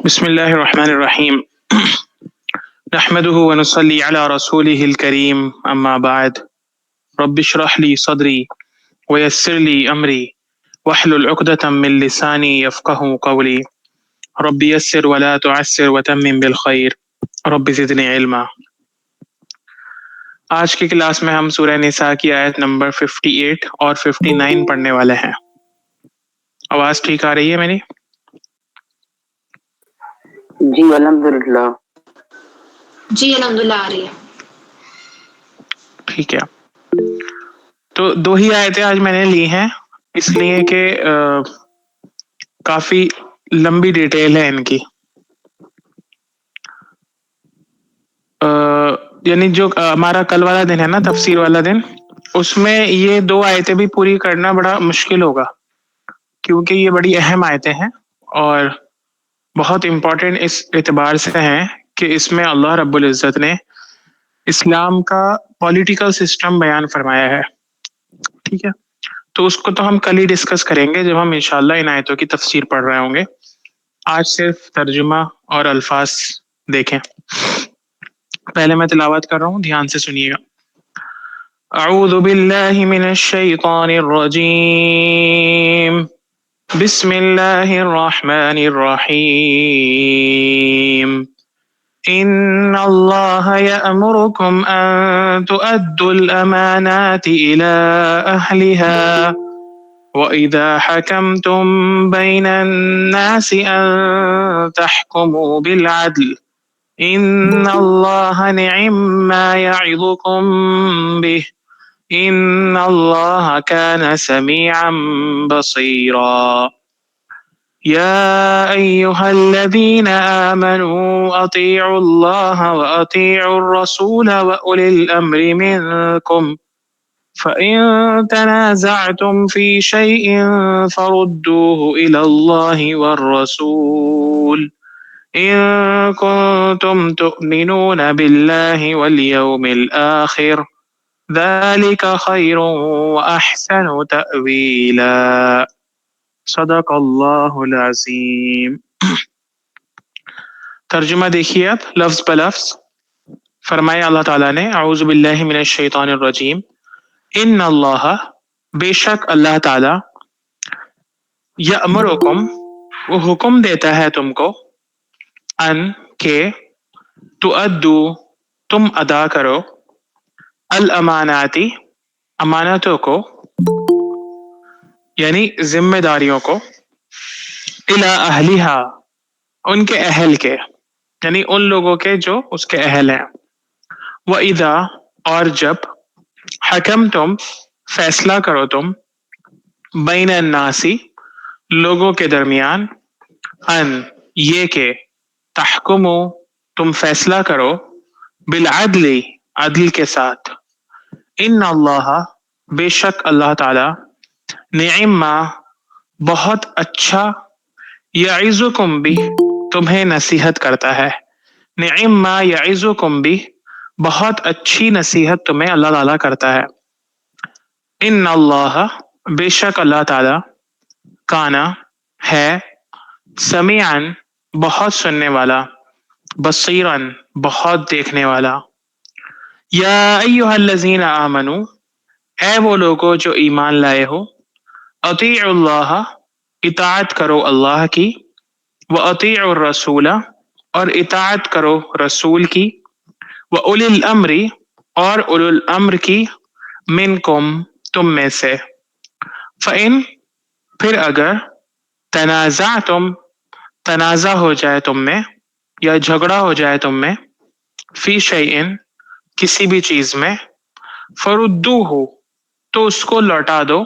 بسم اللہ الرحمن الرحیم نحمده ونصلي على رسوله الكريم اما بعد رب اشرح لي صدري ويسر لي امري واحلل عقدة من لساني يفقهوا قولي رب يسر ولا تعسر وتمم بالخير رب زدنی علما۔ آج کی کلاس میں ہم سورہ نساء کی آیت نمبر 58 اور 59 پڑھنے والے ہیں۔ آواز ٹھیک آ رہی ہے میری؟ جی الحمدللہ آ رہی ہے۔ ٹھیک ہے، تو دو ہی آیتیں آج میں نے لی ہیں، اس لیے کہ کافی لمبی ڈیٹیل ہے ان کی۔ یعنی جو ہمارا کل والا دن ہے نا، تفسیر والا دن، اس میں یہ دو آیتیں بھی پوری کرنا بڑا مشکل ہوگا، کیونکہ یہ بڑی اہم آیتیں ہیں اور بہت امپورٹنٹ اس اعتبار سے ہیں کہ اس میں اللہ رب العزت نے اسلام کا پولیٹیکل سسٹم بیان فرمایا ہے۔ ٹھیک ہے، تو اس کو تو ہم کل ہی ڈسکس کریں گے جب ہم انشاءاللہ ان آیتوں کی تفسیر پڑھ رہے ہوں گے۔ آج صرف ترجمہ اور الفاظ دیکھیں۔ پہلے میں تلاوت کر رہا ہوں، دھیان سے سنیے گا۔ اعوذ باللہ من الشیطان الرجیم، بسم اللہ الرحمن الرحیم۔ ان اللہ یأمرکم ان تؤدوا الامانات الى اہلها وَإِذَا حَكَمْتُمْ بَيْنَ النَّاسِ أَن تَحْكُمُوا بِالْعَدْلِ إِنَّ اللَّهَ نِعِمَّا يَعِظُكُمْ بِهِ إِنَّ اللَّهَ كَانَ سَمِيعًا بَصِيرًا۔ يَا أَيُّهَا الَّذِينَ آمَنُوا أَطِيعُوا اللَّهَ وَأَطِيعُوا الرَّسُولَ وَأُولِي الْأَمْرِ مِنكُمْ فَإِن تَنَازَعْتُمْ فِي شَيْءٍ فَرُدُّوهُ إِلَى اللَّهِ وَالرَّسُولِ إِن كُنتُمْ تُؤْمِنُونَ بِاللَّهِ وَالْيَوْمِ الْآخِرِ ذَلِكَ خَيْرٌ وَأَحْسَنُ تَأْوِيلًا۔ صدق اللہ العظیم۔ ترجمہ دیکھیے آپ لفظ بلفظ۔ فرمایا اللہ تعالیٰ نے، اعوذ باللہ من الشیطان الرجیم، ان اللہ، بے شک اللہ تعالی، یأمرکم، وہ حکم دیتا ہے تم کو، ان کہ تؤدو، تم ادا کرو، الاماناتی، امانتوں کو، یعنی ذمہ داریوں کو، الی اہلیہا، ان کے اہل کے، یعنی ان لوگوں کے جو اس کے اہل ہیں، وَإِذَا، اور جب، حکمتم، فیصلہ کرو تم، بین الناسی، لوگوں کے درمیان، ان، یہ کہ، تحکمو، تم فیصلہ کرو، بالعدل، عدل کے ساتھ، ان اللہ، بے شک اللہ تعالی، نعما، بہت اچھا، یعظکم بھی، تمہیں نصیحت کرتا ہے، نعما یعظکم بھی، بہت اچھی نصیحت تمہیں اللہ تعالیٰ کرتا ہے۔ ان اللہ، بے شک اللہ تعالی، کانا، ہے، سمیعاً، بہت سننے والا، بصیراً، بہت دیکھنے والا۔ یا ایہا الذین آمنوا، اے وہ لوگو جو ایمان لائے ہو، اطیعوا اللہ، اطاعت کرو اللہ کی، واطیعوا الرسول، اور اطاعت کرو رسول کی، واولی الامر، اور اولو الامر کی، منکم، تم میں سے، فإن، پھر اگر، تنازعتم، تنازع ہو جائے تم میں، یا جھگڑا ہو جائے تم میں، فی شیئن، کسی بھی چیز میں، فردوہ، تو اس کو لوٹا دو،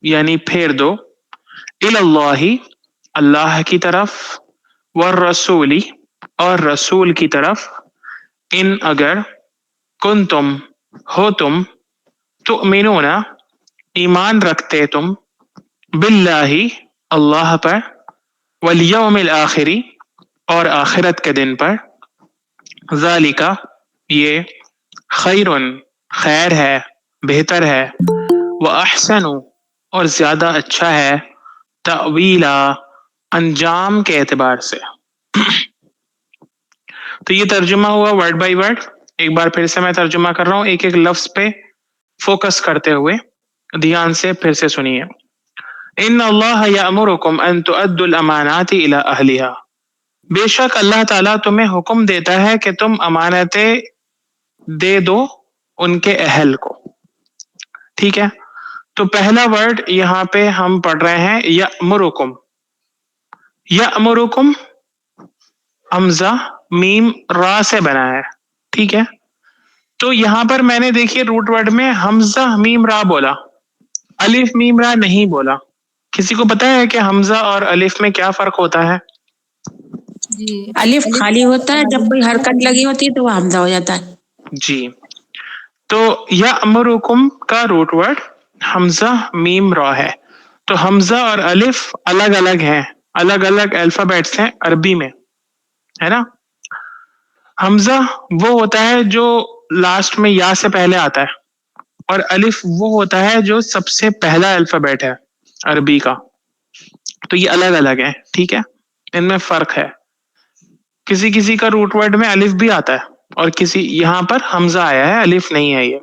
یعنی پھیر دو، الی اللہ، اللہ کی طرف، والرسول، اور رسول کی طرف، ان اگر، کنتم، ہو تم، تؤمنون، ایمان رکھتے تم، باللہ، اللہ پر، والیوم الآخری، اور آخرت کے دن پر، ذالک، یہ، خیرن، خیر ہے، بہتر ہے، واحسن، اور زیادہ اچھا ہے، تأویلا، انجام کے اعتبار سے۔ تو یہ ترجمہ ہوا ورڈ بائی ورڈ. ایک بار پھر سے میں ترجمہ کر رہا ہوں, ایک ایک لفظ پہ فوکس کرتے ہوئے دھیان سے پھر سے سنیے. ان اللہ یأمرکم ان تؤدوا الامانات الی اہلها, بے شک اللہ تعالیٰ تمہیں حکم دیتا ہے کہ تم امانتیں دے دو ان کے اہل کو. ٹھیک ہے, تو پہلا ورڈ یہاں پہ ہم پڑھ رہے ہیں یأمرکم. یأمرکم حمزہ میم را سے بنا ہے. ٹھیک ہے, تو یہاں پر میں نے دیکھیے روٹ ورڈ میں حمزہ میم را بولا, الف میم را نہیں بولا. کسی کو پتا ہے کہ حمزہ اور الف میں کیا فرق ہوتا ہے؟ جی الف خالی ہوتا ہے, جب کوئی حرکت لگی ہوتی ہے تو وہ حمزہ ہو جاتا ہے. جی, تو یأمرکم کا روٹ ورڈ حمزہ میم را ہے. تو حمزہ اور الف الگ الگ ہیں, الگ الگ الفابیٹس ہیں عربی میں, ہے نا. حمزہ وہ ہوتا ہے جو لاسٹ میں یا سے پہلے آتا ہے, اور الف وہ ہوتا ہے جو سب سے پہلا الفابیٹ ہے عربی کا. تو یہ الگ الگ ہے. ٹھیک ہے, ان میں فرق ہے. کسی کسی کا روٹ ورڈ میں الف بھی آتا ہے, اور کسی یہاں پر حمزہ آیا ہے, الف نہیں ہے یہ.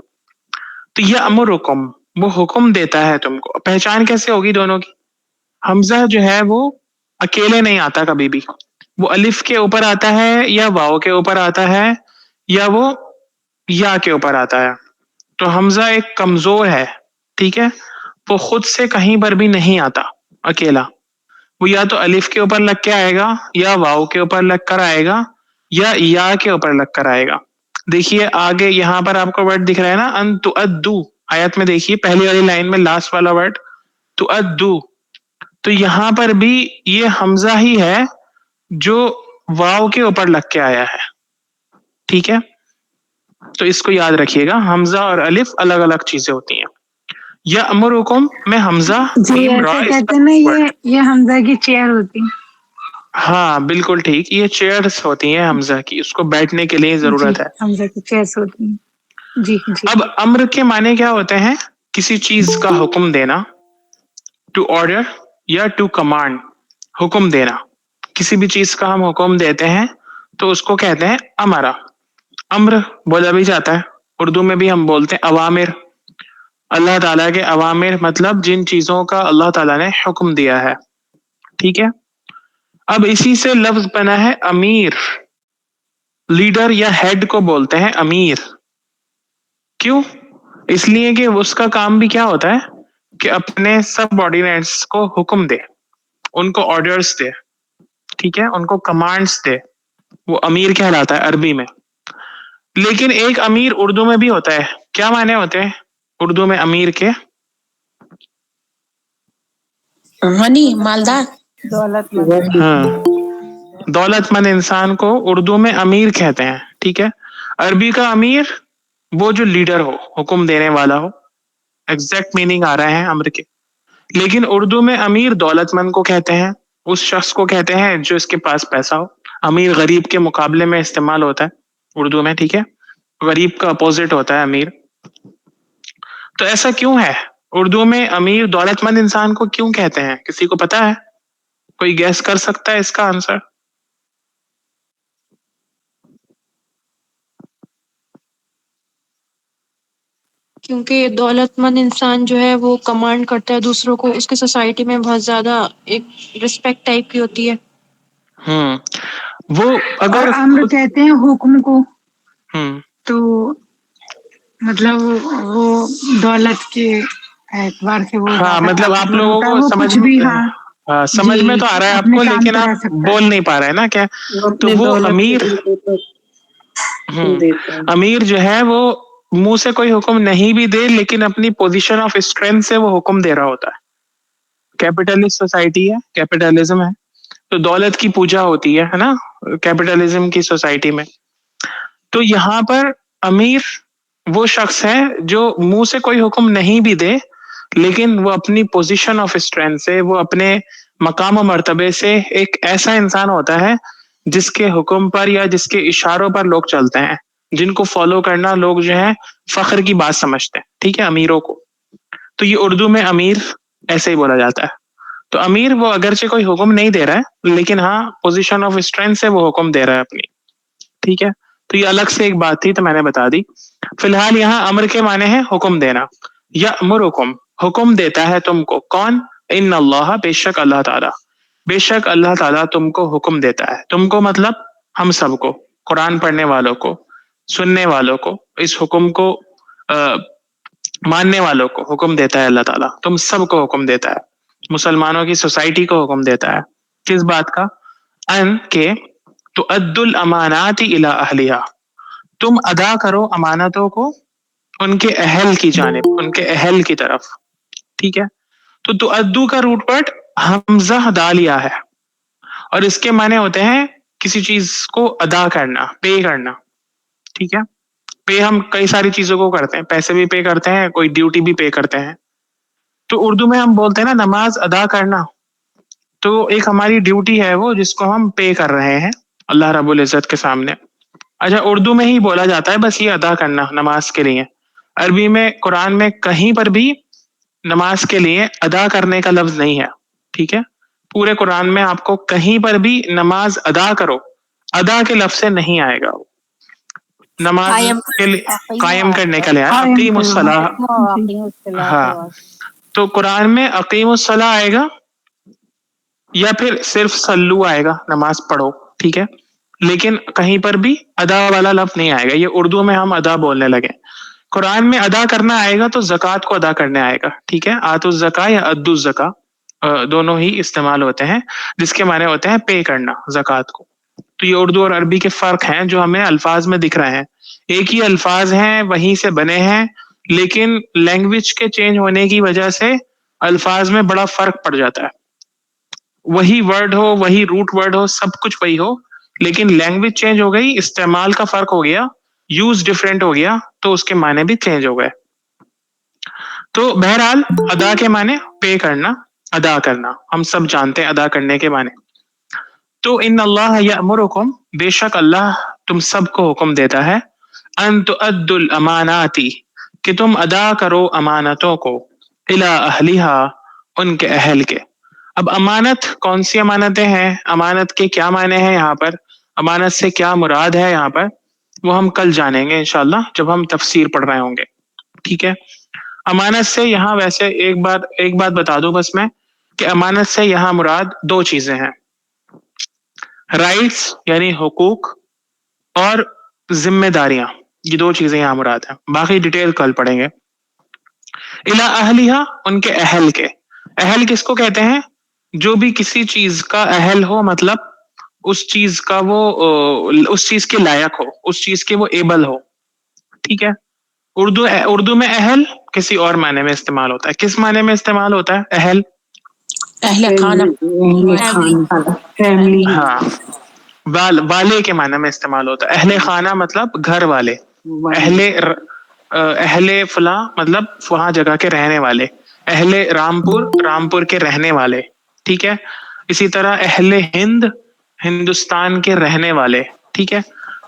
تو یہ یأمرکم وہ حکم دیتا ہے تم کو. پہچان کیسے ہوگی دونوں کی؟ حمزہ جو ہے وہ اکیلے نہیں آتا کبھی بھی, وہ الف کے اوپر آتا ہے یا واو کے اوپر آتا ہے یا وہ یا کے اوپر آتا ہے. تو حمزہ ایک کمزور ہے. ٹھیک ہے, وہ خود سے کہیں پر بھی نہیں آتا اکیلا. وہ یا تو الف کے اوپر لگ کے آئے گا, یا واو کے اوپر لگ کر آئے گا, یا کے اوپر لگ کر آئے گا. دیکھیے آگے یہاں پر آپ کو ورڈ دکھ رہا ہے نا, ان تؤدوا. آیت میں دیکھیے پہلی والی لائن میں لاسٹ والا ورڈ تؤدوا. تو یہاں پر بھی یہ حمزہ ہی ہے جو واو کے اوپر لگ کے آیا ہے. ٹھیک ہے, تو اس کو یاد رکھیے گا, حمزہ اور الف الگ الگ چیزیں ہوتی ہیں. یأمرکم میں حمزہ جی میم را ایسے اس کہتے کا ہیں نا, word. یہ حمزہ کی چیئر ہوتی. ہاں بالکل ٹھیک, یہ چیئرس ہوتی ہیں حمزہ کی, اس کو بیٹھنے کے لیے جی ضرورت ہے. حمزہ کی چیئرس ہوتی ہیں. جی جی. اب امر کے معنی کیا ہوتے ہیں؟ کسی چیز کا حکم دینا, ٹو آرڈر یا ٹو کمانڈ, حکم دینا. کسی بھی چیز کا ہم حکم دیتے ہیں تو اس کو کہتے ہیں امرا. امر بولا بھی جاتا ہے, اردو میں بھی ہم بولتے ہیں اوامر. اللہ تعالیٰ کے اوامر مطلب جن چیزوں کا اللہ تعالیٰ نے حکم دیا ہے. ٹھیک ہے, اب اسی سے لفظ بنا ہے امیر. لیڈر یا ہیڈ کو بولتے ہیں امیر. کیوں؟ اس لیے کہ اس کا کام بھی کیا ہوتا ہے کہ اپنے سب آرڈینیٹس کو حکم دے, ان کو آرڈرز دے. ٹھیک ہے, ان کو کمانڈز دے. وہ امیر کہلاتا ہے عربی میں. لیکن ایک امیر اردو میں بھی ہوتا ہے. کیا معنی ہوتے ہیں اردو میں امیر کے؟ غنی, مالدار. دولت مند. ہاں, دولت مند انسان کو اردو میں امیر کہتے ہیں. ٹھیک ہے, عربی کا امیر وہ جو لیڈر ہو, حکم دینے والا ہو. ایگزیکٹ میننگ آ رہے ہیں امر کے. لیکن اردو میں امیر دولت مند کو کہتے ہیں, اس شخص کو کہتے ہیں جو اس کے پاس پیسہ ہو. امیر غریب کے مقابلے میں استعمال ہوتا ہے اردو میں. ٹھیک ہے, غریب کا اپوزٹ ہوتا ہے امیر. تو ایسا کیوں ہے اردو میں امیر دولت مند انسان کو کیوں کہتے ہیں؟ کسی کو پتا ہے؟ کوئی گیس کر سکتا ہے اس کا آنسر؟ کیونکہ دولت مند انسان جو ہے وہ کمانڈ کرتا ہے دوسروں کو, اس کی سوسائٹی میں بہت زیادہ ایک رسپیکٹ ٹائپ کی ہوتی ہے. وہ اور اگر امر کہتے ہیں حکم کو. ہوں تو مطلب وہ دولت کے اعتبار سے وہ ہاں, زیادہ مطلب آپ طاقتور لوگوں ہوتا ہے, کو وہ سمجھ کچھ بھی. ہاں سمجھ جی, میں تو آ رہا ہے آپ اپنے کو, کام لیکن کرا آپ سکتا بول ہے. نہیں پا رہے نا کیا. وہ تو اپنے وہ دولت کے امیر لیے دیتا ہے. امیر جو ہے وہ منہ سے کوئی حکم نہیں بھی دے, لیکن اپنی پوزیشن آف اسٹرینتھ سے وہ حکم دے رہا ہوتا ہے. کیپٹلسٹ سوسائٹی ہے, کیپٹلزم ہے, تو دولت کی پوجا ہوتی ہے نا کیپٹلزم کی سوسائٹی میں. تو یہاں پر امیر وہ شخص ہے جو منہ سے کوئی حکم نہیں بھی دے, لیکن وہ اپنی پوزیشن آف اسٹرینتھ سے, وہ اپنے مقام و مرتبے سے ایک ایسا انسان ہوتا ہے جس کے حکم پر یا جس کے اشاروں پر لوگ چلتے ہیں, جن کو فالو کرنا لوگ جو ہے فخر کی بات سمجھتے ہیں. ٹھیک ہے, امیروں کو. تو یہ اردو میں امیر ایسے ہی بولا جاتا ہے. تو امیر وہ اگرچہ کوئی حکم نہیں دے رہا ہے لیکن ہاں پوزیشن آف اسٹرینتھ سے وہ حکم دے رہا ہے اپنی. ٹھیک ہے, تو یہ الگ سے ایک بات تھی تو میں نے بتا دی. فی الحال یہاں امر کے معنی ہے حکم دینا. یأمرکم حکم دیتا ہے تم کو, کون؟ ان اللہ بے شک اللہ تعالیٰ, بے شک اللہ تعالیٰ تم کو حکم دیتا ہے. تم کو مطلب ہم سب کو, قرآن پڑھنے والوں کو, سننے والوں کو, اس حکم کو ماننے والوں کو حکم دیتا ہے اللہ تعالیٰ. تم سب کو حکم دیتا ہے, مسلمانوں کی سوسائٹی کو حکم دیتا ہے. کس بات کا؟ ان کے تؤدوا الامانات الی اہلہا, تم ادا کرو امانتوں کو ان کے اہل کی جانب, ان کے اہل کی طرف. ٹھیک ہے, تو تؤدو کا روٹ ورڈ حمزہ دالیا ہے اور اس کے معنی ہوتے ہیں کسی چیز کو ادا کرنا, پے کرنا. ٹھیک ہے, پے ہم کئی ساری چیزوں کو کرتے ہیں, پیسے بھی پے کرتے ہیں, کوئی ڈیوٹی بھی پے کرتے ہیں. تو اردو میں ہم بولتے ہیں نا نماز ادا کرنا, تو ایک ہماری ڈیوٹی ہے وہ جس کو ہم پے کر رہے ہیں اللہ رب العزت کے سامنے. اچھا, اردو میں ہی بولا جاتا ہے بس یہ ادا کرنا نماز کے لیے. عربی میں قرآن میں کہیں پر بھی نماز کے لیے ادا کرنے کا لفظ نہیں ہے. ٹھیک ہے, پورے قرآن میں آپ کو کہیں پر بھی نماز ادا کرو ادا کے لفظ سے نہیں آئے گا. نماز کے لیے قائم کرنے کا لحاظ اقیم الصلاۃ. ہاں, تو قرآن میں اقیم الصلاۃ آئے گا یا پھر صرف صلو آئے گا, نماز پڑھو. ٹھیک ہے, لیکن کہیں پر بھی ادا والا لفظ نہیں آئے گا. یہ اردو میں ہم ادا بولنے لگے. قرآن میں ادا کرنا آئے گا تو زکوٰۃ کو ادا کرنے آئے گا. ٹھیک ہے, آتوا الزکاۃ یا ادوا الزکاۃ دونوں ہی استعمال ہوتے ہیں جس کے معنی ہوتے ہیں پے کرنا زکوٰۃ کو. تو یہ اردو اور عربی کے فرق ہیں جو ہمیں الفاظ میں دکھ رہے ہیں. ایک ہی الفاظ ہیں, وہیں سے بنے ہیں, لیکن لینگویج کے چینج ہونے کی وجہ سے الفاظ میں بڑا فرق پڑ جاتا ہے. وہی ورڈ ہو, وہی روٹ ورڈ ہو, سب کچھ وہی ہو, لیکن لینگویج چینج ہو گئی, استعمال کا فرق ہو گیا, یوز ڈفرینٹ ہو گیا, تو اس کے معنی بھی چینج ہو گئے. تو بہرحال ادا کے معنی پے کرنا, ادا کرنا, ہم سب جانتے ہیں ادا کرنے کے معنی. تو ان اللہ یأمرکم بے شک اللہ تم سب کو حکم دیتا ہے ان تؤدوا الامانات کہ تم ادا کرو امانتوں کو الی اہلہا ان کے اہل کے. اب امانت کون سی امانتیں ہیں, امانت کے کیا معنی ہیں یہاں پر, امانت سے کیا مراد ہے یہاں پر, وہ ہم کل جانیں گے انشاءاللہ جب ہم تفسیر پڑھ رہے ہوں گے. ٹھیک ہے, امانت سے یہاں ویسے ایک بات بتا دوں بس میں کہ امانت سے یہاں مراد دو چیزیں ہیں, رائٹس یعنی حقوق اور ذمہ داریاں. یہ دو چیزیں یہاں مراد ہیں, باقی ڈیٹیل کل پڑھیں گے. الی اہلہا ان کے اہل کے. اہل کس کو کہتے ہیں؟ جو بھی کسی چیز کا اہل ہو, مطلب اس چیز کا وہ اس چیز کے لائق ہو, اس چیز کے وہ ایبل ہو. ٹھیک ہے, اردو میں اہل کسی اور معنی میں استعمال ہوتا ہے. کس معنی میں استعمال ہوتا ہے اہل؟ اہل خانہ. فیملی. ہاں, والے کے معنی میں استعمال ہوتا ہے. اہل خانہ مطلب گھر والے, اہل فلاں مطلب وہاں جگہ کے رہنے والے, اہل رامپور کے رہنے والے. ٹھیک ہے, اسی طرح اہل ہند ہندوستان کے رہنے والے. ٹھیک ہے,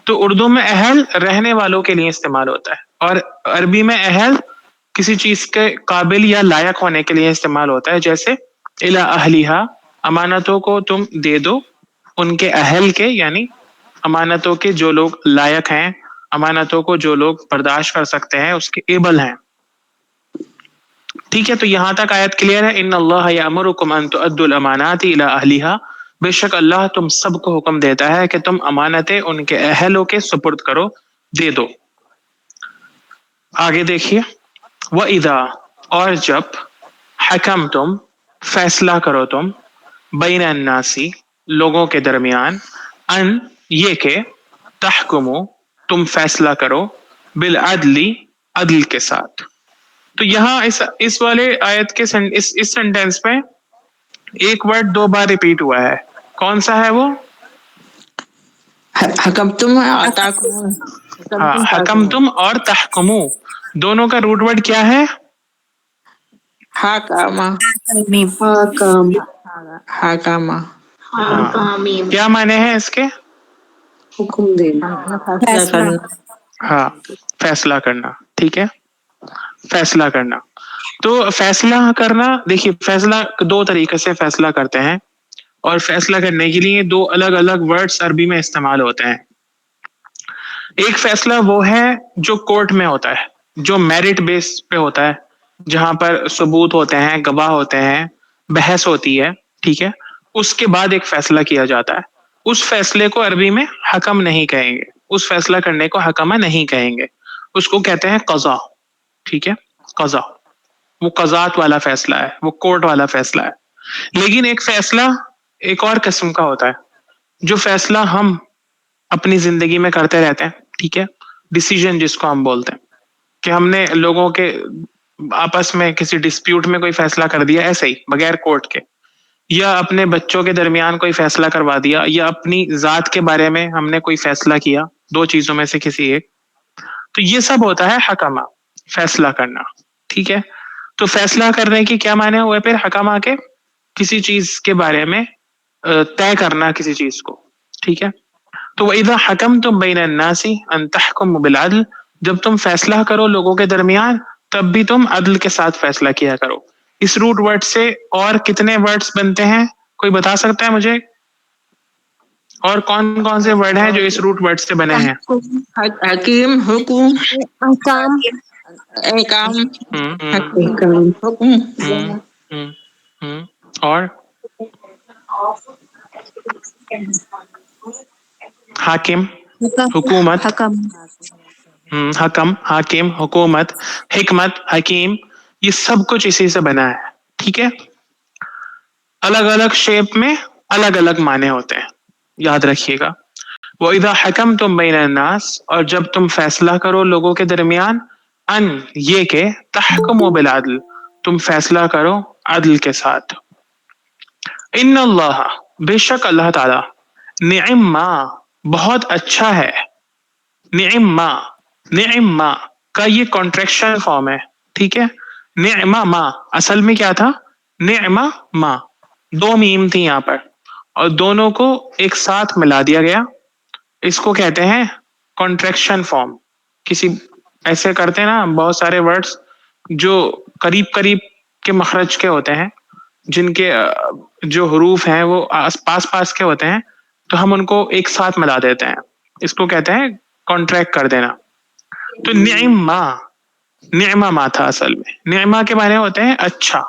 تو اردو میں اہل رہنے والوں کے لیے استعمال ہوتا ہے, اور عربی میں اہل کسی چیز کے قابل یا لائق ہونے کے لیے استعمال ہوتا ہے. جیسے الی اہلہا امانتوں کو تم دے دو ان کے اہل کے, یعنی امانتوں کے جو لوگ لائق ہیں, امانتوں کو جو لوگ برداشت کر سکتے ہیں, اس کے ایبل ہیں. ٹھیک ہے, تو یہاں تک آیت کلیئر ہے. ان اللہ یأمرکم ان تؤدوا الامانات الی اہلہا, بے شک اللہ تم سب کو حکم دیتا ہے کہ تم امانتیں ان کے اہلوں کے سپرد کرو, دے دو. آگے دیکھیے, وَإِذَا اور جب حکمتم فیصلہ کرو تم بین الناسی لوگوں کے درمیان, ان یہ کہ تحکمو تم فیصلہ کرو بالعدل عدل کے ساتھ. تو یہاں اس والے آیت کے اس سینٹینس میں ایک ورڈ دو بار ریپیٹ ہوا ہے. کون سا ہے وہ؟ حکمتم. ہاں, حکمتم اور تحکمو دونوں کا روٹ ورڈ کیا ہے؟ حکامہ. کیا معنی ہے اس کے؟ حکم دینا. فیصلہ کرنا. ہاں, فیصلہ کرنا. ٹھیک ہے, فیصلہ کرنا. تو فیصلہ کرنا، دیکھیے فیصلہ دو طریقے سے فیصلہ کرتے ہیں، اور فیصلہ کرنے کے لیے دو الگ الگ ورڈز عربی میں استعمال ہوتے ہیں. ایک فیصلہ وہ ہے جو کورٹ میں ہوتا ہے، جو میرٹ بیس پہ ہوتا ہے، جہاں پر ثبوت ہوتے ہیں، گواہ ہوتے ہیں، بحث ہوتی ہے، ٹھیک ہے. اس کے بعد ایک فیصلہ کیا جاتا ہے. اس فیصلے کو عربی میں حکم نہیں کہیں گے، اس فیصلہ کرنے کو حکمہ نہیں کہیں گے، اس کو کہتے ہیں قضا. ٹھیک ہے، قضا وہ قضات والا فیصلہ ہے، وہ کورٹ والا فیصلہ ہے. لیکن ایک فیصلہ ایک اور قسم کا ہوتا ہے، جو فیصلہ ہم اپنی زندگی میں کرتے رہتے ہیں. ٹھیک ہے، ڈیسیژن جس کو ہم بولتے ہیں، کہ ہم نے لوگوں کے آپس میں کسی ڈسپیوٹ میں کوئی فیصلہ کر دیا ایسے ہی بغیر کورٹ کے، یا اپنے بچوں کے درمیان کوئی فیصلہ کروا دیا، یا اپنی ذات کے بارے میں ہم نے کوئی فیصلہ کیا، دو چیزوں میں سے کسی ایک. تو یہ سب ہوتا ہے حکمہ، فیصلہ کرنا. ٹھیک ہے، تو فیصلہ کرنے کی کیا معنی ہوئے پھر حکمہ کے؟ کسی چیز کے بارے میں طے کرنا کسی چیز کو. ٹھیک ہے، تو وَإِذَا حَكَمْتُمْ بَيْنَ النَّاسِ أَن تَحْكُمُوا بِالْعَدْلِ، جب تم فیصلہ کرو لوگوں کے درمیان تب بھی تم عدل کے ساتھ فیصلہ کیا کرو. اس روٹ ورڈ سے اور کتنے ورڈز بنتے ہیں کوئی بتا سکتا ہے مجھے؟ اور کون کون سے ورڈ ہیں جو اس روٹ ورڈ سے بنے ہیں؟ حکیم، حکم، احکام، احکام، ہم، حکیم، احکام، حکم، ہم، ہم، ہم. اور حاکم، حکومت، حکم. حکم، حاکم، حکومت، حکمت، حکیم، یہ سب کچھ اسی سے بنا ہے. ٹھیک ہے، الگ الگ شیپ میں الگ الگ معنی ہوتے ہیں، یاد رکھیے گا. وَإِذَا حَكَمْتُمْ بَيْنَ النَّاسِ، اور جب تم فیصلہ کرو لوگوں کے درمیان، ان یہ کہ تحکموا بالعدل، تم فیصلہ کرو عدل کے ساتھ. ان اللہ، بے شک اللہ تعالی، نعم ما، بہت اچھا ہے، نعم ما، نعم ما کا یہ کانٹریکشن فارم ہے. ٹھیک ہے، نعم ما اصل میں کیا تھا؟ نعم ما، دو میم تھی یہاں پر، اور دونوں کو ایک ساتھ ملا دیا گیا. اس کو کہتے ہیں کانٹریکشن فارم. کسی ایسے کرتے ہیں نا بہت سارے ورڈز جو قریب قریب کے مخرج کے ہوتے ہیں، جن کے جو حروف ہیں وہ پاس پاس کے ہوتے ہیں، تو ہم ان کو ایک ساتھ ملا دیتے ہیں. اس کو کہتے ہیں کانٹریکٹ کر دینا. تو نعم ما، نعمہ ما تھا اصل میں. نعمہ کے معنی ہوتے ہیں اچھا،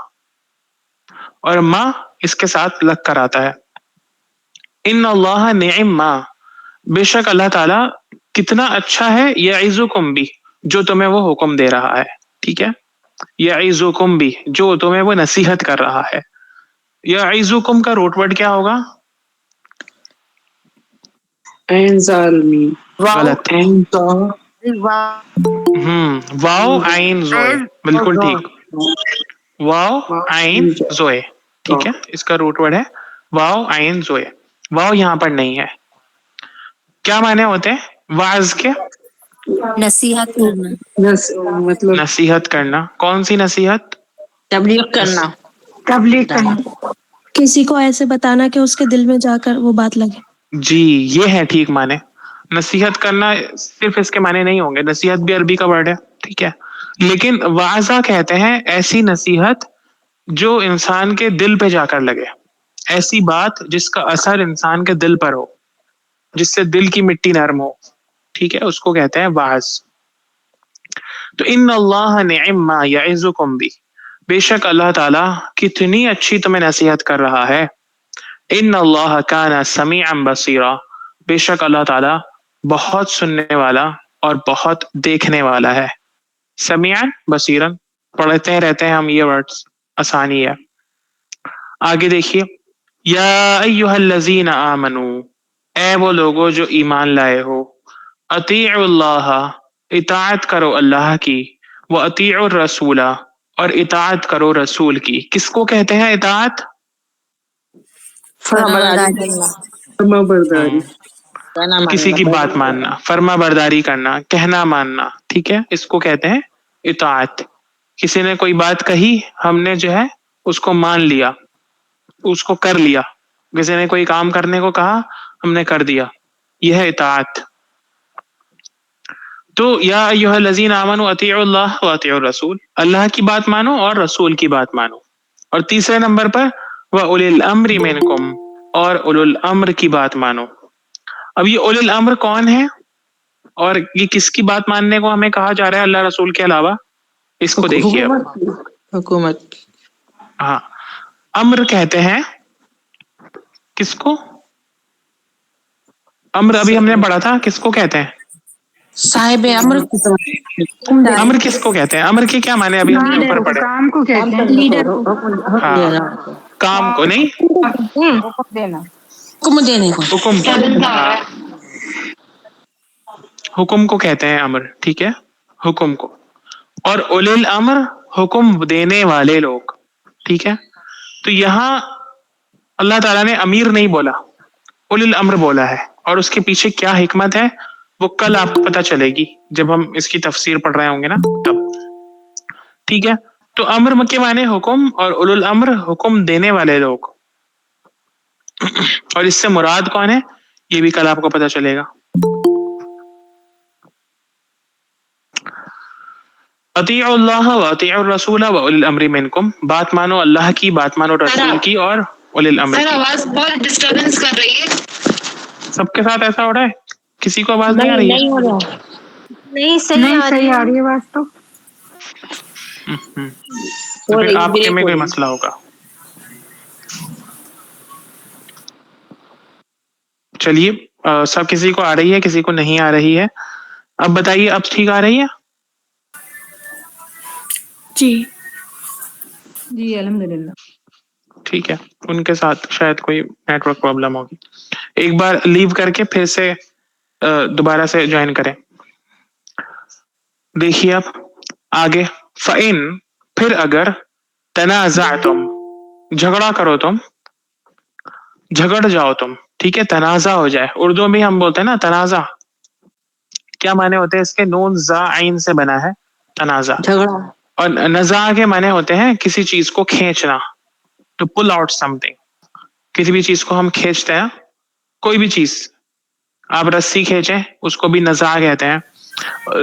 اور ما اس کے ساتھ لگ کر آتا ہے. ان اللہ نعم ما، بے شک اللہ تعالیٰ کتنا اچھا ہے، یعظکم بھی، جو تمہیں وہ حکم دے رہا ہے. ٹھیک ہے، یعظکم بھی، جو تمہیں وہ نصیحت کر رہا ہے. یعظکم کا روٹ ورڈ کیا ہوگا؟ عین زال میم، غلط. عین تا، واو عین زوئے، بالکل ٹھیک. واو عین زوئے، ٹھیک ہے، اس کا روٹ ورڈ ہے واو عین زوئے. واو یہاں پر نہیں ہے. کیا معنی ہوتے ہیں واعظ کے؟ نصیحت کرنا. مطلب نصیحت کرنا. کون سی نصیحت؟ تبلیغ کرنا، تبلیغ کرنا، کسی کو ایسے بتانا کہ اس کے دل میں جا کر وہ بات لگے. جی یہ ہے ٹھیک معنی. نصیحت کرنا صرف اس کے معنی نہیں ہوں گے، نصیحت بھی عربی کا ورڈ ہے. ٹھیک ہے، لیکن واعظہ کہتے ہیں ایسی نصیحت جو انسان کے دل پہ جا کر لگے، ایسی بات جس کا اثر انسان کے دل پر ہو، جس سے دل کی مٹی نرم ہو. ٹھیک ہے، اس کو کہتے ہیں واعظ. تو ان اللہ نعم ما یعظکم بھی، بے شک اللہ تعالیٰ کتنی اچھی تمہیں نصیحت کر رہا ہے. ان اللہ کان سمیعا بصیرا، بے شک اللہ تعالیٰ بہت سننے والا اور بہت دیکھنے والا ہے. سمیعا بصیرا پڑھتے رہتے ہیں ہم یہ ورڈز، آسانی ہے. آگے دیکھیے، یا ایھا الذین آمنوا، اے وہ لوگوں جو ایمان لائے ہو، اطیعوا اللہ، اطاعت کرو اللہ کی، وہ اطیعوا الرسول، اور اطاعت کرو رسول کی. کس کو کہتے ہیں اطاعت؟ فرمانبرداری کرنا، فرما برداری، کہنا کسی ماننا، کی بات ماننا، فرما برداری کرنا، کہنا ماننا. ٹھیک ہے، اس کو کہتے ہیں اطاعت. کسی نے کوئی بات کہی، ہم نے جو ہے اس کو مان لیا، اس کو کر لیا. کسی نے کوئی کام کرنے کو کہا، ہم نے کر دیا. یہ ہے اطاعت. تو یا ایھا الذین آمنوا اطیعوا اللہ واطیعوا الرسول، اللہ کی بات مانو اور رسول کی بات مانو. اور تیسرے نمبر پر وَأُولِي الْأَمْرِ مِنْکُمْ، اور اولو الامر کی بات مانو. اب یہ اولو الامر کون ہے اور یہ کس کی بات ماننے کو ہمیں کہا جا رہا ہے اللہ رسول کے علاوہ؟ اس کو دیکھیے اب. حکومت ہاں، امر کہتے ہیں کس کو؟ امر ابھی ہم نے پڑھا تھا، کس کو کہتے ہیں؟ صاحب امر امر کس کو کہتے ہیں؟ امر کے کیا معنی ابھی ہم نے اوپر پڑھے؟ کام کو کہتے ہیں. لیڈر کو ہاں، کام کو نہیں، حکم دینے کو. حکم کو. ہاں، حکم کو کہتے ہیں امر، ٹھیک ہے، حکم کو. اور اولی الامر حکم دینے والے لوگ، ٹھیک ہے. تو یہاں اللہ تعالیٰ نے امیر نہیں بولا، اولی الامر بولا ہے، اور اس کے پیچھے کیا حکمت ہے وہ کل آپ کو پتہ چلے گی جب ہم اس کی تفسیر پڑھ رہے ہوں گے نا تب، ٹھیک ہے. تو امر کے معنی حکم، اور اولو الامر حکم دینے والے لوگ. اور اس سے مراد کون ہے یہ بھی کل آپ کو پتہ چلے گا. اطیعوا اللہ واطیعوا الرسول واولی الامر منکم، بات مانو اللہ کی، بات مانو رسول کی اور اولی الامر کی. آواز بہت ڈسٹربنس کر رہی ہے. سب کے ساتھ ایسا ہو رہا ہے؟ کسی کو آواز نہیں آ رہی ہے؟ نہیں ہو رہا. نہیں نہیں صحیح آ رہی ہے بات تو. تو ہو پھر رہی آپ کے بریک میں ہو کوئی رہی. مسئلہ ہوگا. چلیے، سب کسی کو آ رہی ہے، کسی کو نہیں آ رہی ہے. اب بتائیے، اب ٹھیک آ رہی ہے؟ جی جی الحمدللہ. ٹھیک ہے، ان کے ساتھ شاید کوئی نیٹ ورک پرابلم ہوگی. ایک بار لیو کر کے پھر سے دوبارہ سے جوائن کریں. دیکھیے اب آگے، فَإِن، پھر اگر، تنازعتم، جھگڑا کرو تم، جھگڑ جاؤ تم، ٹھیک ہے، تنازع ہو جائے. اردو میں ہم بولتے ہیں نا تنازع، کیا معنی ہوتے ہیں اس کے؟ نون زا عین سے بنا ہے تنازع. جھگڑا. اور نزاع کے معنی ہوتے ہیں کسی چیز کو کھینچنا، to pull out something. کسی بھی چیز کو ہم کھینچتے ہیں، کوئی بھی چیز، آپ رسی کھینچیں اس کو بھی نزاع کہتے ہیں.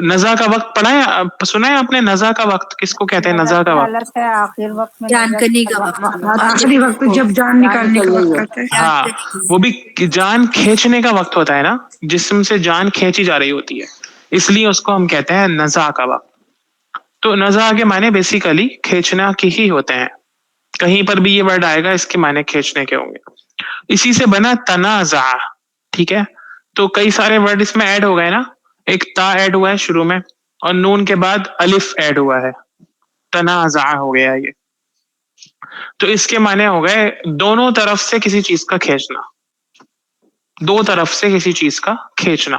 نزاع کا وقت پڑھا ہے، سنا ہے آپ نے؟ نزاع کا وقت کس کو کہتے ہیں؟ نزاع کا وقت، آخر وقت میں جان کرنے کا وقت. آخری وقت جب جان نکالنے کا وقت آتا ہے. ہاں، وہ بھی جان کھینچنے کا وقت ہوتا ہے نا، جسم سے جان کھینچی جا رہی ہوتی ہے، اس لیے اس کو ہم کہتے ہیں نزاع کا وقت. تو نزاع کے معنی بیسیکلی کھینچنا کے ہی ہوتے ہیں. کہیں پر بھی یہ ورڈ آئے گا اس کے معنی کھینچنے کے ہوں گے. اسی سے بنا تنازع، ٹھیک ہے. تو کئی سارے ورڈ اس میں ایڈ ہو گئے نا، ایک تا ایڈ ہوا ہے شروع میں، اور نون کے بعد الف ایڈ ہوا ہے، تنازع ہو گیا یہ. تو اس کے معنی ہو گئے دونوں طرف سے کسی چیز کا کھینچنا، دو طرف سے کسی چیز کا کھینچنا.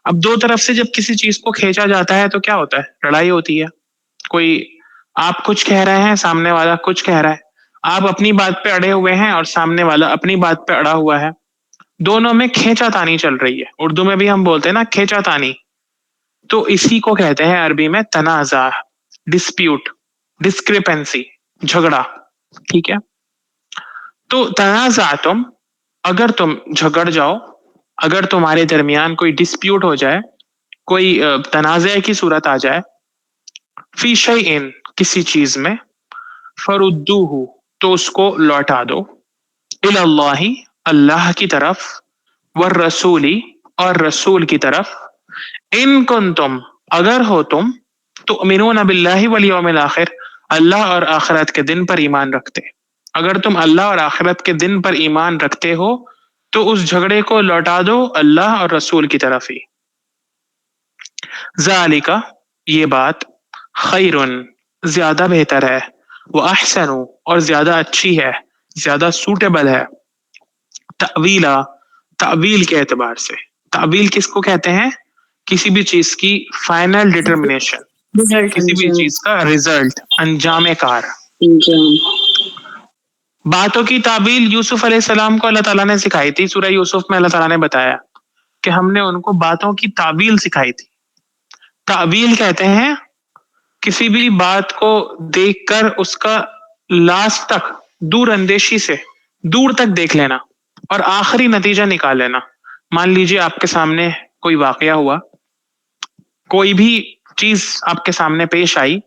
اب دو طرف سے جب کسی چیز کو کھینچا جاتا ہے تو کیا ہوتا ہے؟ لڑائی ہوتی ہے. کوئی آپ کچھ کہہ رہے ہیں، سامنے والا کچھ کہہ رہا ہے، آپ اپنی بات پہ اڑے ہوئے ہیں اور سامنے والا اپنی بات پہ اڑا ہوا ہے، دونوں میں کھینچا تانی چل رہی ہے. اردو میں بھی ہم بولتے ہیں نا کھینچا تانی. تو اسی کو کہتے ہیں عربی میں تنازع، ڈسپیوٹ، ڈسکریپنسی، جھگڑا، ٹھیک ہے. تو تنازعتم، اگر تم جھگڑ جاؤ، اگر تمہارے درمیان کوئی ڈسپیوٹ ہو جائے، کوئی تنازع کی صورت آ جائے، فی شیء، کسی چیز میں، فردوہ، تو اس کو لوٹا دو، الی اللہ، اللہ کی طرف، والرسول، اور رسول کی طرف، ان کنتم، اگر ہو تم، تؤمنون باللہ والیوم الآخر، اللہ اور آخرت کے دن پر ایمان رکھتے. اگر تم اللہ اور آخرت کے دن پر ایمان رکھتے ہو تو اس جھگڑے کو لوٹا دو اللہ اور رسول کی طرف ہی. ذالک، یہ بات، خیرن، زیادہ بہتر ہے، واحسن، اور زیادہ اچھی ہے، زیادہ سوٹیبل ہے، تأویلا، تعویل کے اعتبار سے. تعویل کس کو کہتے ہیں؟ کسی بھی چیز کی فائنل ڈٹرمنیشن، کسی بھی چیز کا رزلٹ، انجام کار. باتوں کی تعویل یوسف علیہ السلام کو اللہ تعالیٰ نے سکھائی تھی. سورہ یوسف میں اللہ تعالیٰ نے بتایا کہ ہم نے ان کو باتوں کی تعویل سکھائی تھی. تعویل کہتے ہیں کسی بھی بات کو دیکھ کر اس کا لاسٹ تک دور اندیشی سے دور تک دیکھ لینا اور آخری نتیجہ نکال لینا. مان لیجیے آپ کے سامنے کوئی واقعہ ہوا، کوئی بھی چیز آپ کے سامنے پیش آئی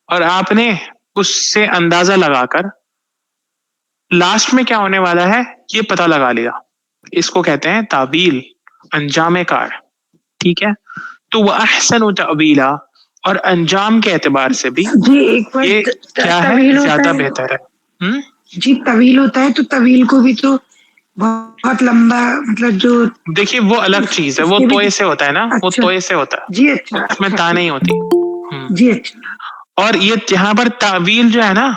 اور آپ نے اس سے اندازہ لگا کر لاسٹ میں کیا ہونے والا ہے یہ پتہ لگا لیا، اس کو کہتے ہیں تعویل، انجام کار. ٹھیک ہے، تو وہ احسن تعویلا، اور انجام کے اعتبار سے بھی جی ایک یہ بات، کیا ہے طویل ہوتا زیادہ ہے. بہتر ہے. جی طویل ہوتا ہے تو طویل کو بھی تو بہت لمبا، مطلب جو دیکھیے وہ الگ چیز ہے، اس وہ کے بھی. توئے سے ہوتا ہے نا، وہ اچھا توئے سے ہوتا ہے، جی، اچھا اس میں اچھا تا نہیں ٹھیک. ہوتی. جی اچھا. اور یہ یہاں پر تعویل جو ہے نا،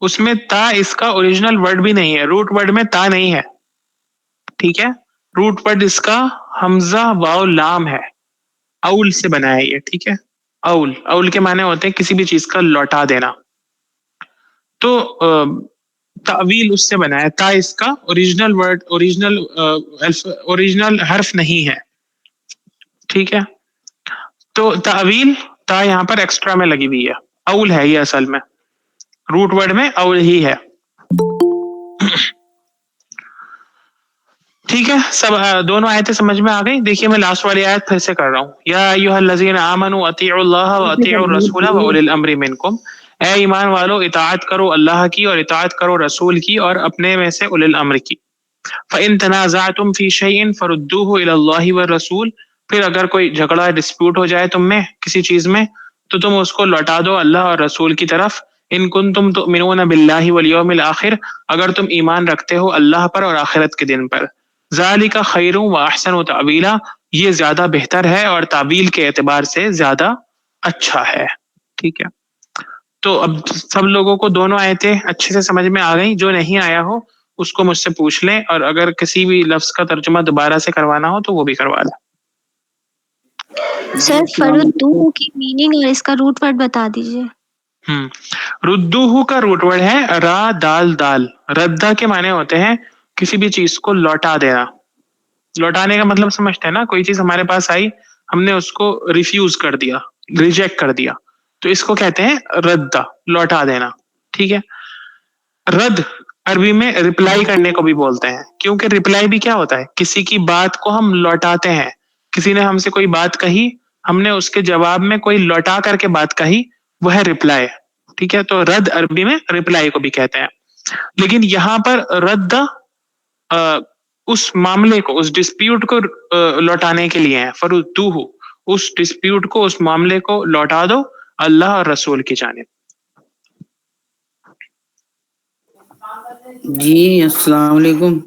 اس میں تا اس کا اوریجنل ورڈ بھی نہیں ہے، روٹ ورڈ میں تا نہیں ہے. ٹھیک ہے، روٹ ورڈ اس کا حمزہ واو لام ہے، اول سے بنا ہے یہ. ٹھیک ہے، اول، اول کے معنی ہوتے ہیں کسی بھی چیز کا لوٹا دینا. تو تعویل اس سے بنا ہے، تا اس کا اوریجنل ورڈ، اوریجنل حرف نہیں ہے. ٹھیک ہے، تو تعویل تا یہاں پر ایکسٹرا میں لگی ہوئی ہے، اول ہے یہ اصل میں، روٹ ورڈ میں اول ہی ہے. ٹھیک ہے، سب دونوں آیتیں سمجھ میں آ گئی. دیکھیے میں لاسٹ والی آیت پھر سے کر رہا ہوں. یا ایھا الذین آمنوا اطیعوا اللہ واطیعوا الرسول واولی الامر منکم، اے ایمان والو اطاعت کرو اللہ کی اور اطاعت کرو رسول کی اور اپنے میں سے اولی الامر کی. فإن تنازعتم فی شیء فردوه الی اللہ والرسول، پھر اگر کوئی جھگڑا ڈسپیوٹ ہو جائے تم میں کسی چیز میں تو تم اس کو لوٹا دو اللہ اور رسول کی طرف. ان کنتم تؤمنون باللہ والیوم الآخر، اگر تم ایمان رکھتے ہو اللہ پر اور آخرت کے دن پر. ذالک خیر و احسن تعویلا، یہ زیادہ بہتر ہے اور تعویل کے اعتبار سے زیادہ اچھا ہے. ٹھیک ہے، تو اب سب لوگوں کو دونوں آیتیں اچھے سے سمجھ میں آ گئیں. جو نہیں آیا ہو اس کو مجھ سے پوچھ لیں، اور اگر کسی بھی لفظ کا ترجمہ دوبارہ سے کروانا ہو تو وہ بھی کروا لیں. سر فردو کی میننگ اور اس کا روٹ ورڈ بتا دیجیے. ردوہ کا روٹ ورڈ ہے را دال دال. ردہ کے معنی ہوتے ہیں کسی بھی چیز کو لوٹا دینا. لوٹانے کا مطلب سمجھتے ہیں نا، کوئی چیز ہمارے پاس آئی، ہم نے اس کو ریفیوز کر دیا، ریجیکٹ کر دیا، تو اس کو کہتے ہیں ردہ، لوٹا دینا. ٹھیک ہے، رد عربی میں رپلائی کرنے کو بھی بولتے ہیں، کیونکہ رپلائی بھی کیا ہوتا ہے، کسی کی بات کو ہم لوٹاتے ہیں. کسی نے ہم سے کوئی بات کہی، ہم نے اس کے جواب میں کوئی لوٹا کر کے بات کہی، وہ ہے رپلائی. ٹھیک ہے، تو رد عربی میں رپلائی کو بھی کہتے ہیں. لیکن یہاں پر رد اس معاملے کو، اس ڈسپیوٹ کو لوٹانے کے لیے ہے. فردوہ، اس ڈسپیوٹ کو، اس معاملے کو لوٹا دو اللہ اور رسول کی جانب. جی السلام علیکم.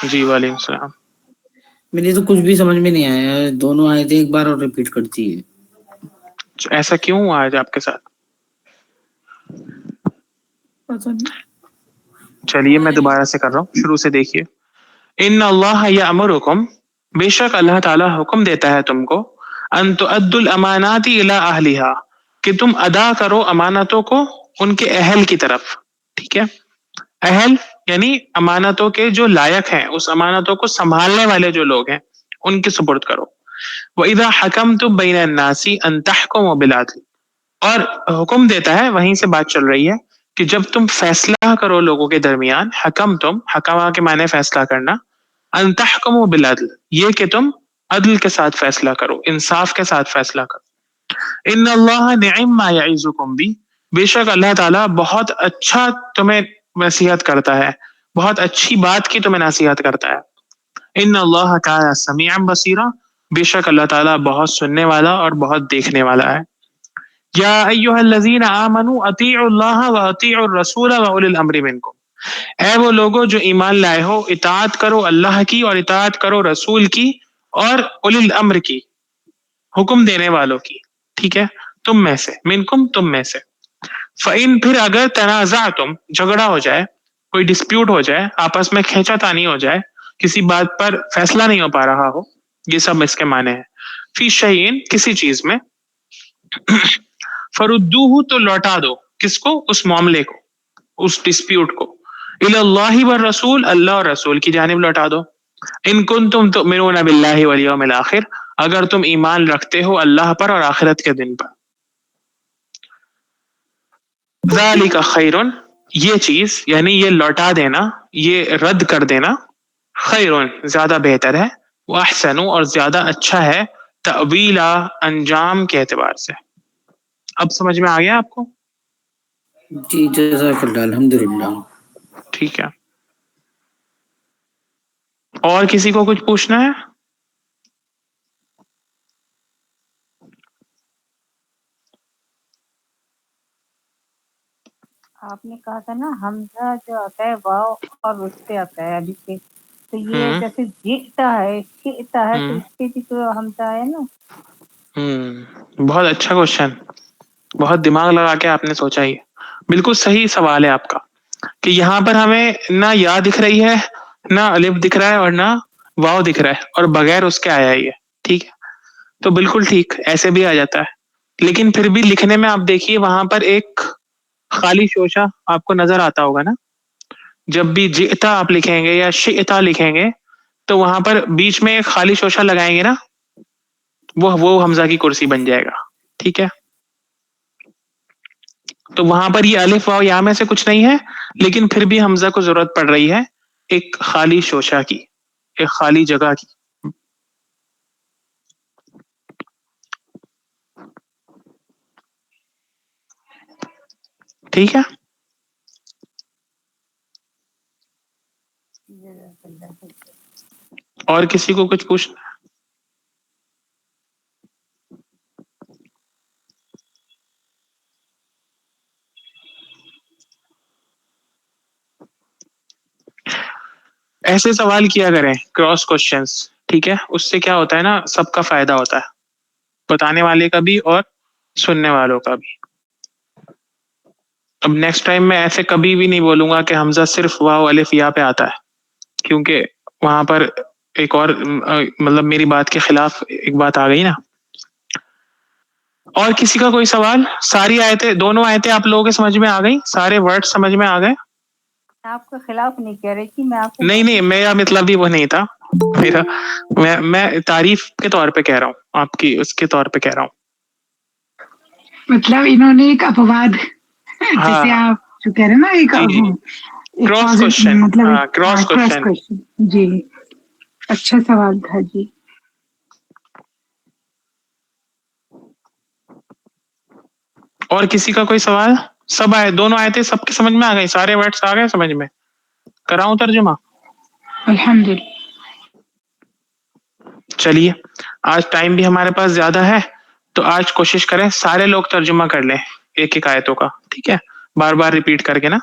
جی وعلیکم السلام. میری تو کچھ بھی سمجھ میں نہیں آیا، دونوں آیتیں ایک بار اور ریپیٹ کرتی ہے. ایسا کیوں ہوا آج آپ کے ساتھ؟ چلیے میں دوبارہ سے کر رہا ہوں، شروع سے دیکھیے. ان اللہ یامرکم، بے شک اللہ تعالی حکم دیتا ہے تم کو، ان تؤدوا الامانات الی اہلها، کہ تم ادا کرو امانتوں کو ان کے اہل کی طرف. ٹھیک ہے، اہل یعنی امانتوں کے جو لائق ہیں، اس امانتوں کو سنبھالنے والے جو لوگ ہیں ان کے سپرد کرو. وَإِذَا حَكَمْتُمْ بَيْنَ النَّاسِ أَن تَحْكُمُوا بِالْعَدْلِ، اور حکم دیتا ہے، وہیں سے بات چل رہی ہے، کہ جب تم فیصلہ کرو لوگوں کے درمیان، حکم تم، حکمہ کے معنی فیصلہ کرنا، ان تحکموا بالعدل، یہ کہ تم عدل کے ساتھ فیصلہ کرو، انصاف کے ساتھ فیصلہ کرو. ان اللہ نعم ما یعظکم بہ، بے شک اللہ تعالیٰ بہت اچھا تمہیں نصیحت کرتا ہے، بہت اچھی بات کی تمہیں نصیحت کرتا ہے. ان اللہ کان سمیعا بصیرا، بے شک اللہ تعالیٰ بہت سننے والا اور بہت دیکھنے والا ہے. یا ایھا الذین آمنوا اطیعوا اللہ واطیعوا الرسول واولی الامر منکم، اے وہ لوگوں جو ایمان لائے ہو، اطاعت کرو اللہ کی اور اطاعت کرو رسول کی اور اولی الامر کی، حکم دینے والوں کی. ٹھیک ہے، تم میں سے، منکم تم میں سے. فإن، پھر اگر تنازعتم، جھگڑا ہو جائے، کوئی ڈسپیوٹ ہو جائے، آپس میں کھینچا تانی ہو جائے، کسی بات پر فیصلہ نہیں ہو پا رہا ہو، یہ سب اس کے معنی ہیں. فی شیء، کسی چیز میں، فردوہ، تو لوٹا دو، کس کو، اس معاملے کو، اس ڈسپیوٹ کو، الی اللہ والرسول، اللہ اور رسول کی جانب لوٹا دو. ان کنتم تؤمنون باللہ والیوم الآخر، اگر تم ایمان رکھتے ہو اللہ پر اور آخرت کے دن پر. ذالک خیر، یہ چیز یعنی یہ لوٹا دینا، یہ رد کر دینا، خیر زیادہ بہتر ہے، واحسن اور زیادہ اچھا ہے، تأویلا انجام کے اعتبار سے. اب سمجھ میں آ گیا آپ کو؟ جی جزاک اللہ، الحمدللہ. ٹھیک ہے. اور کسی کو کچھ پوچھنا ہے؟ آپ نے کہا تھا نا حمزہ جو آتا ہے واو اور اس پہ آتا ہے الف پہ، تو یہ ہوں جیسے جئتا ہے شئتا ہے تو ہوں اس پہ بھی تو حمزہ ہے نا. بہت اچھا کوشچن، بہت دماغ لگا کے آپ نے سوچا. ہی بالکل صحیح سوال ہے آپ کا کہ یہاں پر ہمیں نہ یا دکھ رہی ہے، نہ الف دکھ رہا ہے، اور نہ واو دکھ رہا ہے، اور بغیر اس کے آیا ہی ہے. ٹھیک ہے، تو بالکل ٹھیک، ایسے بھی آ جاتا ہے. لیکن پھر بھی لکھنے میں آپ دیکھیے وہاں پر ایک خالی شوشہ آپ کو نظر آتا ہوگا نا. جب بھی جئتا آپ لکھیں گے یا شئتا لکھیں گے تو وہاں پر بیچ میں ایک خالی شوشہ لگائیں گے نا، وہ حمزہ کی کرسی بن جائے گا. ٹھیک ہے، تو وہاں پر یہ الف واو یا میں سے کچھ نہیں ہے، لیکن پھر بھی حمزہ کو ضرورت پڑ رہی ہے ایک خالی شوشہ کی، ایک خالی جگہ کی. ٹھیک ہے. اور کسی کو کچھ پوچھنا؟ ایسے سوال کیا کریں، کراس کوشچنس. ٹھیک ہے، اس سے کیا ہوتا ہے نا، سب کا فائدہ ہوتا ہے، بتانے والے کا بھی اور سننے والوں کا بھی. اب نیکسٹ ٹائم میں ایسے کبھی بھی نہیں بولوں گا کہ حمزہ صرف واو الف یا پہ آتا ہے، کیونکہ وہاں پر ایک اور مطلب میری بات کے خلاف ایک بات آ گئی نا. اور کسی کا کوئی سوال؟ ساری آیتیں، دونوں آیتیں آپ لوگوں کے سمجھ میں آ گئی؟ سارے ورڈ سمجھ میں آ گئے؟ آپ کے خلاف نہیں کہہ رہی تھی، میں آپ کو نہیں، میرا مطلب بھی وہ نہیں تھا. میرا میں تعریف کے طور پہ کہہ رہا ہوں، آپ کی اس کے طور پہ کہہ رہا ہوں. مطلب انہوں نے ایک اپواد ہاں جیسے آپ جو کہہ رہے ہیں نا ایک جی جی، ایک کراس کوشچن. مطلب ہاں، کراس کراس کوشچن. کوشچن. جی اچھا سوال تھا جی. اور کسی کا کوئی سوال؟ سب آئے، دونوں آئے تھے، سب کے سمجھ میں آ گئی، سارے ورڈس آ گئے سمجھ میں؟ کراؤں ترجمہ؟ الحمدللہ. چلیے، آج ٹائم بھی ہمارے پاس زیادہ ہے، تو آج کوشش کریں سارے لوگ ترجمہ کر لیں ایک ایک آیتوں کا. ٹھیک ہے، بار بار ریپیٹ کر کے نا.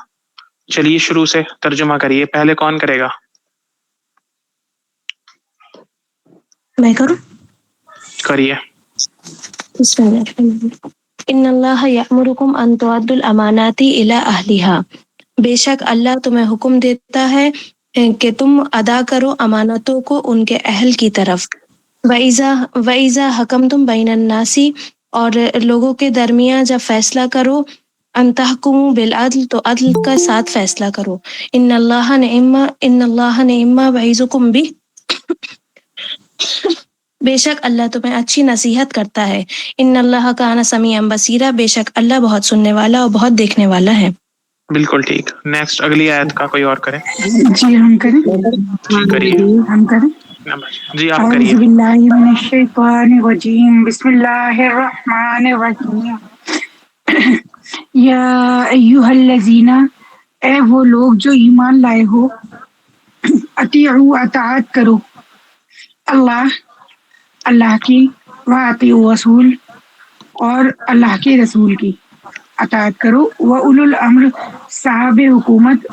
چلیے شروع سے ترجمہ کریے. پہلے کون کرے گا؟ میں کروں؟ کریے. بسم اللہ الرحمن الرحیم. ان اللہ یأمرکم ان تؤدوا الامانات الی اہلھا. بے شک اللہ تمہیں حکم دیتا ہے کہ تم ادا کرو امانتوں کو ان کے اہل کی طرف. وَإِذَا حَكَمْتُمْ بَيْنَ النَّاسِ، اور لوگوں کے درمیان جب فیصلہ کرو، ان تحکموا بالعدل، تو عدل کا ساتھ فیصلہ کرو. ان اللہ نعم ما یعظکم بہ، بے شک اللہ تمہیں اچھی نصیحت کرتا ہے. ان اللہ کان سمیعا بصیرا، بے شک اللہ بہت سننے والا اور بہت دیکھنے والا ہے. بالکل ٹھیک. نیکسٹ اگلی آیت کا کوئی اور کرے؟ جی ہم کریں. جی کریے. ہم کریں. جی آپ اعوذ کریے. باللہ من الشیطان الرجیم، بسم اللہ الرحمن الرحیم. یا ایھا الذین، اے وہ لوگ جو ایمان لائے ہو، اطیعوا اطاعت کرو اللہ کی، واطیعوا رسول، اور اللہ کے رسول کی اطاعت کرو. واولی الامر، صاحب حکومت،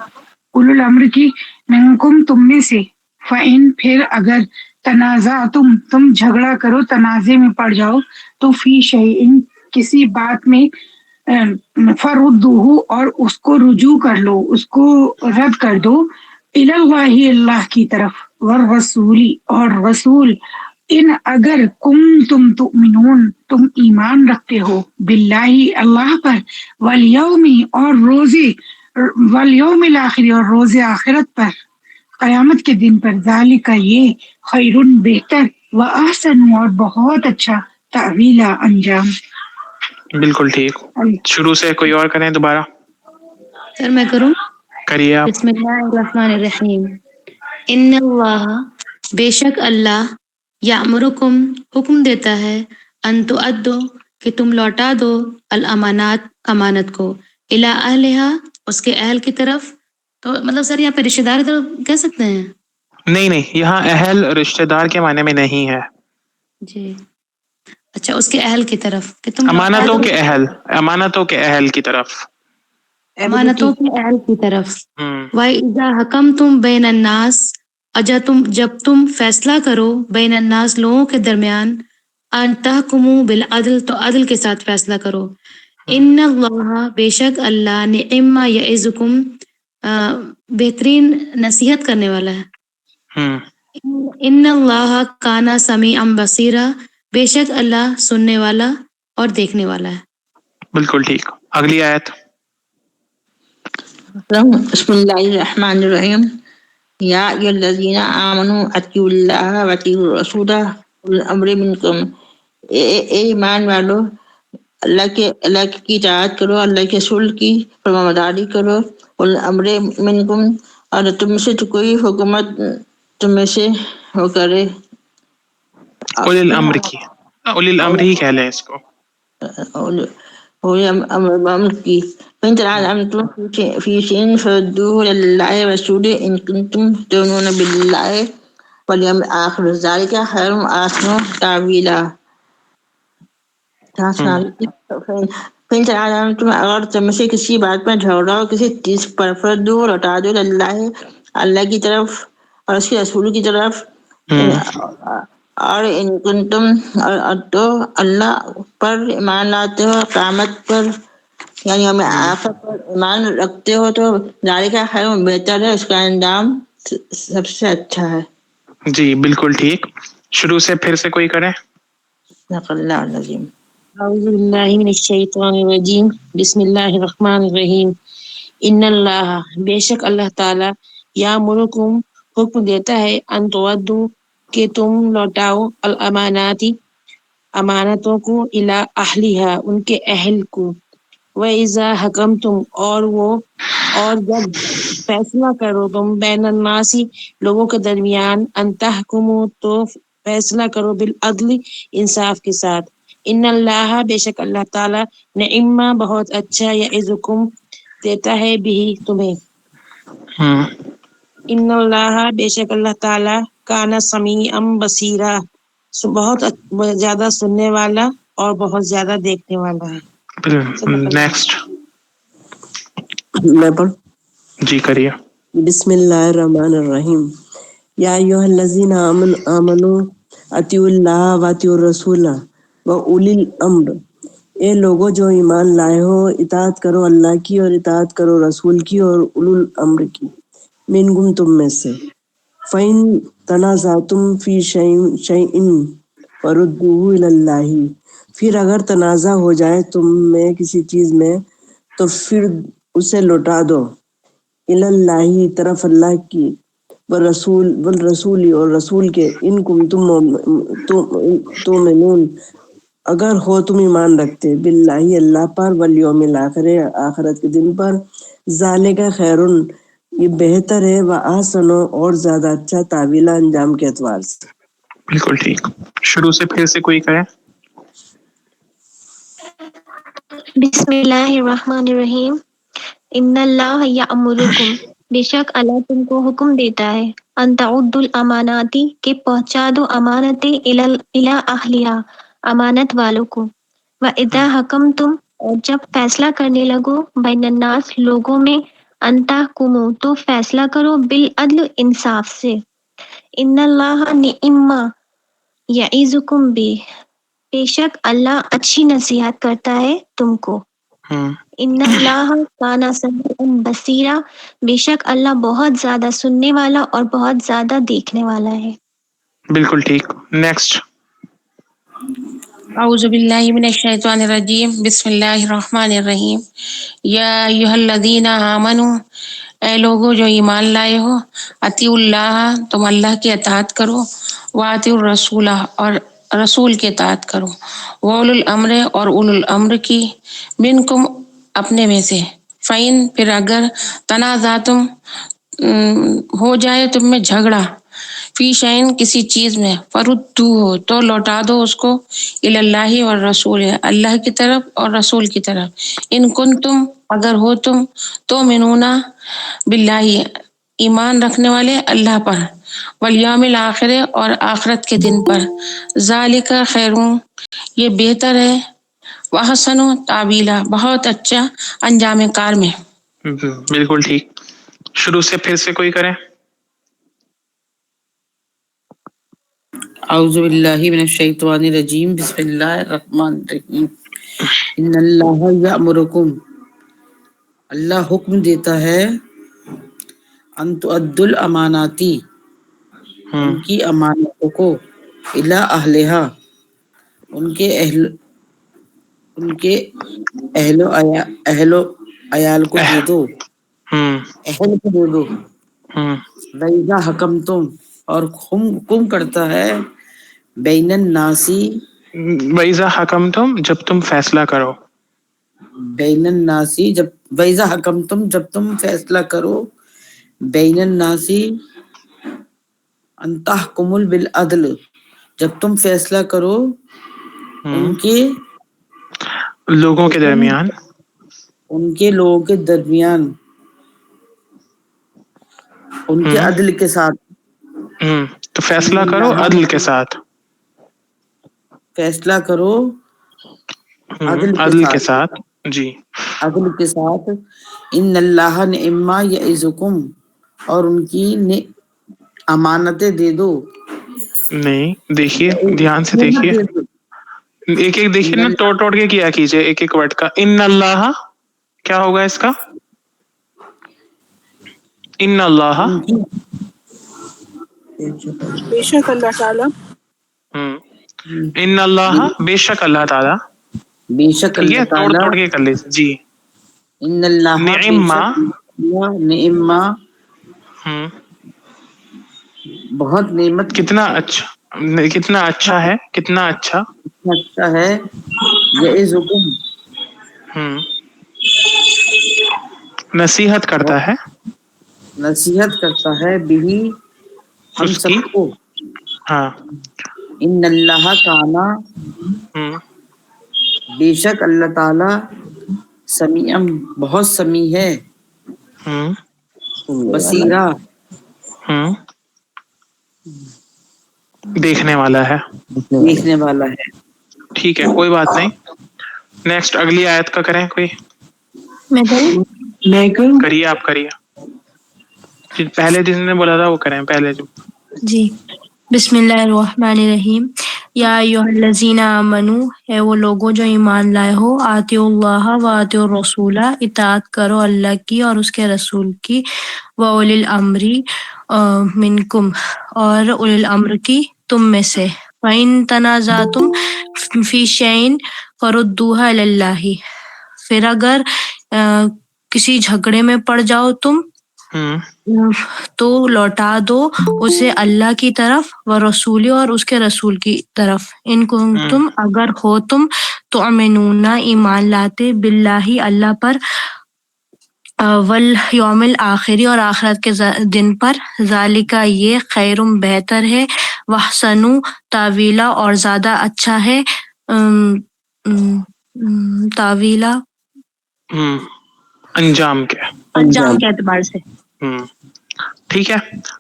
اولو الامر کی، منکم تم میں سے. فإن پھر اگر تم جھگڑا کرو، تنازع میں پڑ جاؤ، تو فی شیئن کسی بات میں، فردوہ اور اس کو رجوع کر لو، اس کو رد کر دو، الی اللہ اللہ کی طرف، والرسول اور رسول، ان اگر کنتم تؤمنون تم ایمان رکھتے ہو، باللہ اللہ پر، والیوم اور والیوم الآخر اور روز آخرت پر، قیامت کے دن پر. ذالک یہ، خیرن بہتر، و احسن اور بہت اچھا، تأویلا انجام. بالکل ٹھیک. شروع سے کوئی اور کریں دوبارہ؟ سر میں کروں؟ کریے آپ. بسم اللہ الرحمن الرحیم. ان اللہ، بے شک اللہ، یامرکم حکم دیتا ہے ان تؤدو کہ تم لوٹا دو الامانات امانت کو الی اہلہا اس کے اہل کی طرف. تو مطلب سر یہاں پہ رشتہ دار کی طرف کہہ سکتے ہیں؟ نہیں یہاں اہل رشتہ دار کے معنی میں نہیں ہے. جی اچھا اس کے اہل کی طرف کہ تم لوٹا امانتوں دو کے اہل، امانتوں کے اہل کی طرف. امانتوں کے اہل کی طرف. ہم، وَإِذَا حَكَمْتُمْ بَيْنَ النَّاسِ جب تم فیصلہ کرو بین الناس لوگوں کے درمیان ان تحکموا بالعدل تو عدل کے ساتھ فیصلہ کرو. ان اللہ بے شک اللہ نعم ما یعظکم بہترین نصیحت کرنے والا ہے. ہم، ان اللہ کانا سمیعا بصیرا بے شک اللہ سننے والا اور دیکھنے والا ہے. بالکل ٹھیک. اگلی آیت. بسم اللہ الرحمن الرحیم. یا ایھا الذین آمنوا اطیعوا اللہ واطیعوا الرسول اولی الامر منکم. اے ایمان والو اللہ کی اطاعت کرو، اللہ کے رسول کی فرمانبرداری کرو. اولی الامر منکم اور تم سے جو کوئی حکومت تم میں سے وہ کرے. اولی الامر کی، اولی الامر ہی کہہ لیں اس کو. اولی الامر کی. فإن تنازعتم في شيء فردوه إلى الله ورسوله إن كنتم تؤمنون بالله واليوم الآخر ذلك خير وأحسن تأويلا. ہم، فإن تنازعتم اگر تم سے کسی بات پر جھگڑا ہو کسی چیز پر فردوه لوٹا دو اللہ کی طرف اور اس کے رسول کی طرف. ہم، اور ان کنتم اور تو اللہ پر ایمان لاتے ہو، قیامت پر یعنی ہمیں آخر پر ایمان رکھتے ہو تو ذالک خیر بہتر ہے، اس کا انجام سب سے اچھا ہے. جی بالکل ٹھیک. شروع سے پھر سے کوئی کرے. صدق اللہ العظیم. اعوذ باللہ من الشیطان الرجیم بسم اللہ الرحمن الرحیم. ان اللہ بے شک اللہ تعالی یامرکم حکم دیتا ہے ان تودو کہ تم لوٹاؤ الاماناتی امانتوں کو الی اہلیہا ان کے اہل کو. وَإِذَا حَكَمْتُمْ اور جب فیصلہ کرو تم بین الناسی لوگوں کے درمیان ان تحکموا تو فیصلہ کرو بالعدل انصاف کے ساتھ. ان اللہ بے شک اللہ تعالی نعم بہت اچھا یعظکم دیتا ہے بھی تمہیں. ہم، ان اللہ بے شک اللہ تعالی کانا سمیعا بصیرا بہت زیادہ سننے والا اور بہت زیادہ دیکھنے والا ہے. نیکسٹ. میں پڑھ. جی کریے. بسم اللہ الرحمن الرحیم. یا ایھا الذین آمنوا اطیعوا اللہ واطیعوا الرسول واولی الامر. اے لوگو جو ایمان لائے ہو اطاعت کرو اللہ کی اور اطاعت کرو رسول کی اور اولو الامر کی منکم تم میں سے. فَإِن تنازعتم فی شیء فردوہ الی اللہ. پھر اگر تنازع ہو جائے تم میں کسی چیز میں تو پھر اسے لوٹا دو الی اللہ طرف اللہ کی والرسول اور رسول کے ان کنتم تؤمنون اگر ہو تم ایمان رکھتے باللہ اللہ پر والیوم الآخر آخرت کے دن پر. ذالک خیر یہ بہتر ہے وأحسن اور زیادہ اچھا تاویلا انجام کے اعتبار سے. بالکل ٹھیک. شروع سے پھر سے کوئی کرے. بسم اللہ الرحمن الرحیم. ان اللہ یأمرکم بے شک اللہ تم کو حکم دیتا ہے ان تعدوا الاماناتی کہ پہنچا دو امانتیں الی اہلیہا امانت والوں کو. وَإِذَا حَكَمْتُمْ اور جب فیصلہ کرنے لگو بین الناس لوگوں میں ان تحکموا تو فیصلہ کرو بالعدل انصاف سے. ان اللہ نعم یعظکم بے شک اللہ اچھی نصیحت کرتا ہے تم کو. ہم، ان اللہ کانا سمیعا بصیرا بے شک اللہ بہت زیادہ سننے والا اور بہت زیادہ دیکھنے والا ہے. بالکل ٹھیک. نیکسٹ. اعوذ باللہ من الشیطان الرجیم بسم اللہ الرحمن الرحیم. یا ایھا الذین آمنوا اے لوگو جو ایمان لائے ہو اطیعوا اللہ تم اللہ کی اطاعت کرو واطیعوا الرسول اور رسول کی اطاعت کرو واولی الامر اور اولو الامر کی منکم اپنے میں سے. فَإِن پھر اگر تنازعتم ہو جائے تم میں جھگڑا فی شین کسی چیز میں فردو ہو تو لوٹا دو اس کو اللہ اور رسول ہے اللہ کی طرف اور رسول کی طرف ان کن تم اگر ہو تم تو منونا باللہ ایمان رکھنے والے اللہ پر والیوم الآخر اور آخرت کے دن پر ذالک خیرون یہ بہتر ہے وحسن تعویلا بہت اچھا انجام کار میں. بالکل ٹھیک. شروع سے پھر سے کوئی کرے. اعوذ باللہ من الشیطان الرجیم بسم اللہ الرحمن الرحیم. ان اللہ یأمرکم اللہ حکم دیتا ہے ان تؤدوا الاماناتی ان کی امانتوں کو الی اہلہا ان کے اہل و عیال کو دے دو اہل کو دے دو. وَإِذَا حَكَمْتُمْ اور حکم کرتا ہے بین الناسی وَإِذَا حَكَمْتُمْ جب تم فیصلہ کرو بین الناسی جب وَإِذَا حَكَمْتُمْ جب تم فیصلہ کرو بین الناسی ان تحکموا بالعدل جب تم فیصلہ کرو ان کے لوگوں کے درمیان ان کے لوگوں کے درمیان ان کے عدل کے ساتھ. تو فیصلہ کرو عدل کے ساتھ. فیصلہ کرو عدل کے ساتھ. جی عدل کے ساتھ. ان اللہ نعم یعظکم اور ان کی امانتیں دے دو. نہیں دیکھیے دھیان سے دیکھیے ایک ایک دیکھیے نا توڑ کے کیا کیجئے ایک ایک ورڈ کا. ان اللہ کیا ہوگا اس کا؟ ان اللہ بے شک اللہ تعالیٰ ان اللہ بے شک اللہ تعالیٰ. بے شک ٹھیک ہے اللہ تعالیٰ. توڑ کے کر لیجیے. جی ان اللہ نعم بہت نعمت کتنا اچھا کتنا اچھا ہے کتنا اچھا اچھا ہے یعظکم نصیحت کرتا ہے نصیحت کرتا ہے بھی ہم اس سب کی. کو. ہاں ان اللہ کانا بے شک اللہ تعالی سمیع بہت سمیع ہے بصیرہ دیکھنے والا ہے. دیکھنے والا ہے. ٹھیک ہے کوئی بات نہیں. نیکسٹ اگلی آیت کا کریں کوئی. میں کروں؟ کریے آپ کریے. پہلے جس نے بولا تھا وہ کریں پہلے جو. جی بسم اللہ الرحمن الرحیم. یا ایھا الذین آمنوا اے وہ لوگوں جو ایمان لائے ہو اطیعوا اللہ و اطیعوا الرسول اطاعت کرو اللہ کی اور اس کے رسول کی واولی الامر منکم اور اولی الامر کی تم میں سے. فَإِن تَنَازَعْتُمْ فِي شَيْءٍ فَرُدُّوهُ إِلَى اللَّهِ پھر اگر کسی جھگڑے میں پڑ جاؤ تم تو لوٹا دو اسے اللہ کی طرف و رسول اور اس کے رسول کی طرف. ان کو تم اگر ہو تم تو امنون ایمان لاتے باللہ اللہ پر والیوم الآخری اور آخرت کے دن پر. ذالک یہ خیر بہتر ہے واحسن تاویلا اور زیادہ اچھا ہے تاویلا انجام کے اعتبار سے. ٹھیک ہے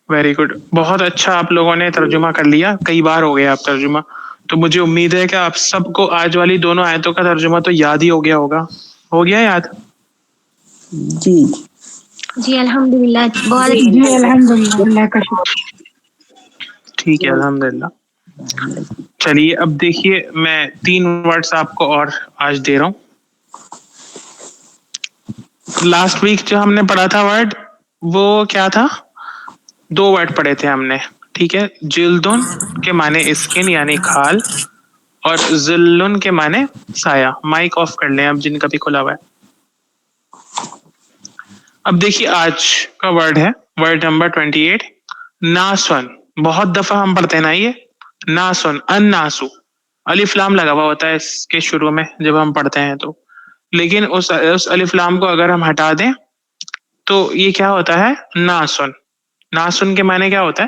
ویری گڈ. بہت اچھا آپ لوگوں نے ترجمہ کر لیا. کئی بار ہو گیا آپ ترجمہ تو مجھے امید ہے کہ آپ سب کو آج والی دونوں آیتوں کا ترجمہ تو یاد ہی ہو گیا ہوگا. ہو گیا یاد؟ جی الحمدللہ بہت جی الحمدللہ اللہ کا شکر. ٹھیک ہے الحمدللہ. چلیے اب دیکھیے میں 3 ورڈز آپ کو اور آج دے رہا ہوں. لاسٹ ویک جو ہم نے پڑھا تھا ورڈ وہ کیا تھا؟ 2 ورڈ پڑھے تھے ہم نے. ٹھیک ہے جلدن کے معنی اسکن یعنی کھال اور ذلن کے معنی سایہ. مائک آف کر لیں اب جن کا بھی کھلا ہوا ہے. اب دیکھیے آج کا ورڈ ہے ورڈ نمبر 28 ناسن. بہت دفعہ ہم پڑھتے ہیں نا یہ ناسن الناسو الف لام لگا ہوا ہوتا ہے اس کے شروع میں جب ہم پڑھتے ہیں تو. لیکن اس الف لام کو اگر ہم ہٹا دیں تو یہ کیا ہوتا ہے ناسن. ناسن کے معنی کیا ہوتا ہے؟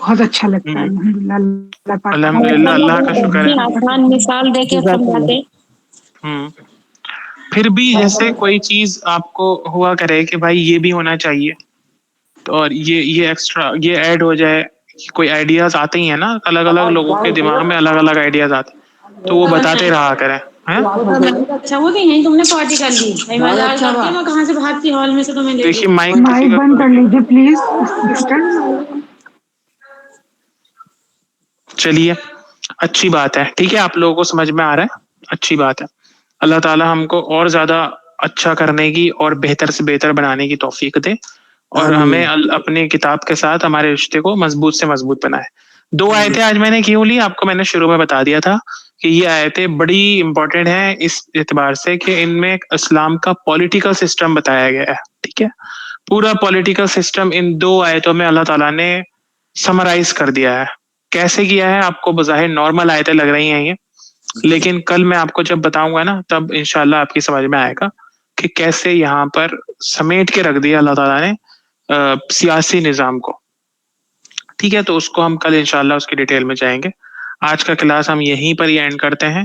بہت اچھا لگتا ہے الحمدللہ. اللہ پاک الحمدللہ اللہ کا شکر ہے. آسان مثال دے کے فرماتے. پھر بھی جیسے کوئی چیز آپ کو ہوا کرے کہ بھائی یہ بھی ہونا چاہیے تو اور یہ ایکسٹرا یہ ایڈ ہو جائے, کوئی آئیڈیاز آتے ہی ہیں نا, الگ الگ لوگوں کے دماغ میں الگ الگ آئیڈیاز آتے ہیں, تو وہ بتاتے رہا کریں. اچھا وہ بھی نہیں, تم نے پارٹی کر لی, میں کہاں سے بھاگتی ہال میں سے تمہیں لے دیکھیے گئی. مائک بند کر لیجیے پلیز سسٹر. چلیے اچھی بات ہے, ٹھیک ہے, آپ لوگوں کو سمجھ میں آ رہا ہے, اچھی بات ہے. اللہ تعالی ہم کو اور زیادہ اچھا کرنے کی اور بہتر سے بہتر بنانے کی توفیق دے, اور ہمیں اپنی کتاب کے ساتھ ہمارے رشتے کو مضبوط سے مضبوط بنائے. 2 آیتیں آج میں نے کیوں لی, آپ کو میں نے شروع میں بتا دیا تھا کہ یہ آیتیں بڑی امپورٹنٹ ہیں اس اعتبار سے کہ ان میں اسلام کا پولیٹیکل سسٹم بتایا گیا ہے. ٹھیک ہے, پورا پولیٹیکل سسٹم ان 2 آیتوں میں اللہ تعالیٰ نے سمرائز کر دیا ہے. کیسے کیا ہے آپ کو بظاہر نارمل آیتیں لگ رہی ہیں یہ, لیکن کل میں آپ کو جب بتاؤں گا نا تب انشاءاللہ آپ کی سمجھ میں آئے گا کہ کیسے یہاں پر سمیٹ کے رکھ دیا اللہ تعالیٰ نے سیاسی نظام کو. ٹھیک ہے, تو اس کو ہم کل انشاءاللہ اس کی ڈیٹیل میں جائیں گے. آج کا کلاس ہم یہیں پر ہی اینڈ کرتے ہیں.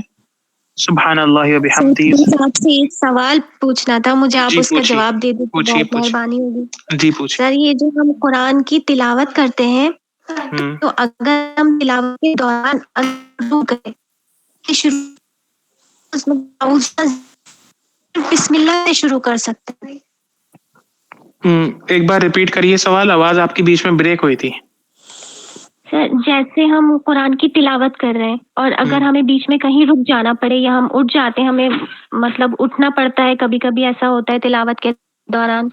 سبحان اللہ و بحمدہ. آپ سے ایک سوال پوچھنا تھا, مجھے آپ جی اس کا پوچھیے, جواب دے دیں تو پوچھیے بہت پوچھیے. مہربانی ہوگی. جی پوچھیے. سر یہ جو ہم قرآن کی تلاوت کرتے ہیں تو اگر ہم تلاوت کے دوران بسم اللہ سے شروع کر سکتے ہیں. ایک بار ریپیٹ کریے سوال, آواز آپ کی بیچ میں بریک ہوئی تھی. سر جیسے ہم قرآن کی تلاوت کر رہے ہیں اور اگر ہمیں بیچ میں کہیں رک جانا پڑے یا ہم اٹھ جاتے ہیں, ہمیں مطلب اٹھنا پڑتا ہے, کبھی کبھی ایسا ہوتا ہے تلاوت کے دوران,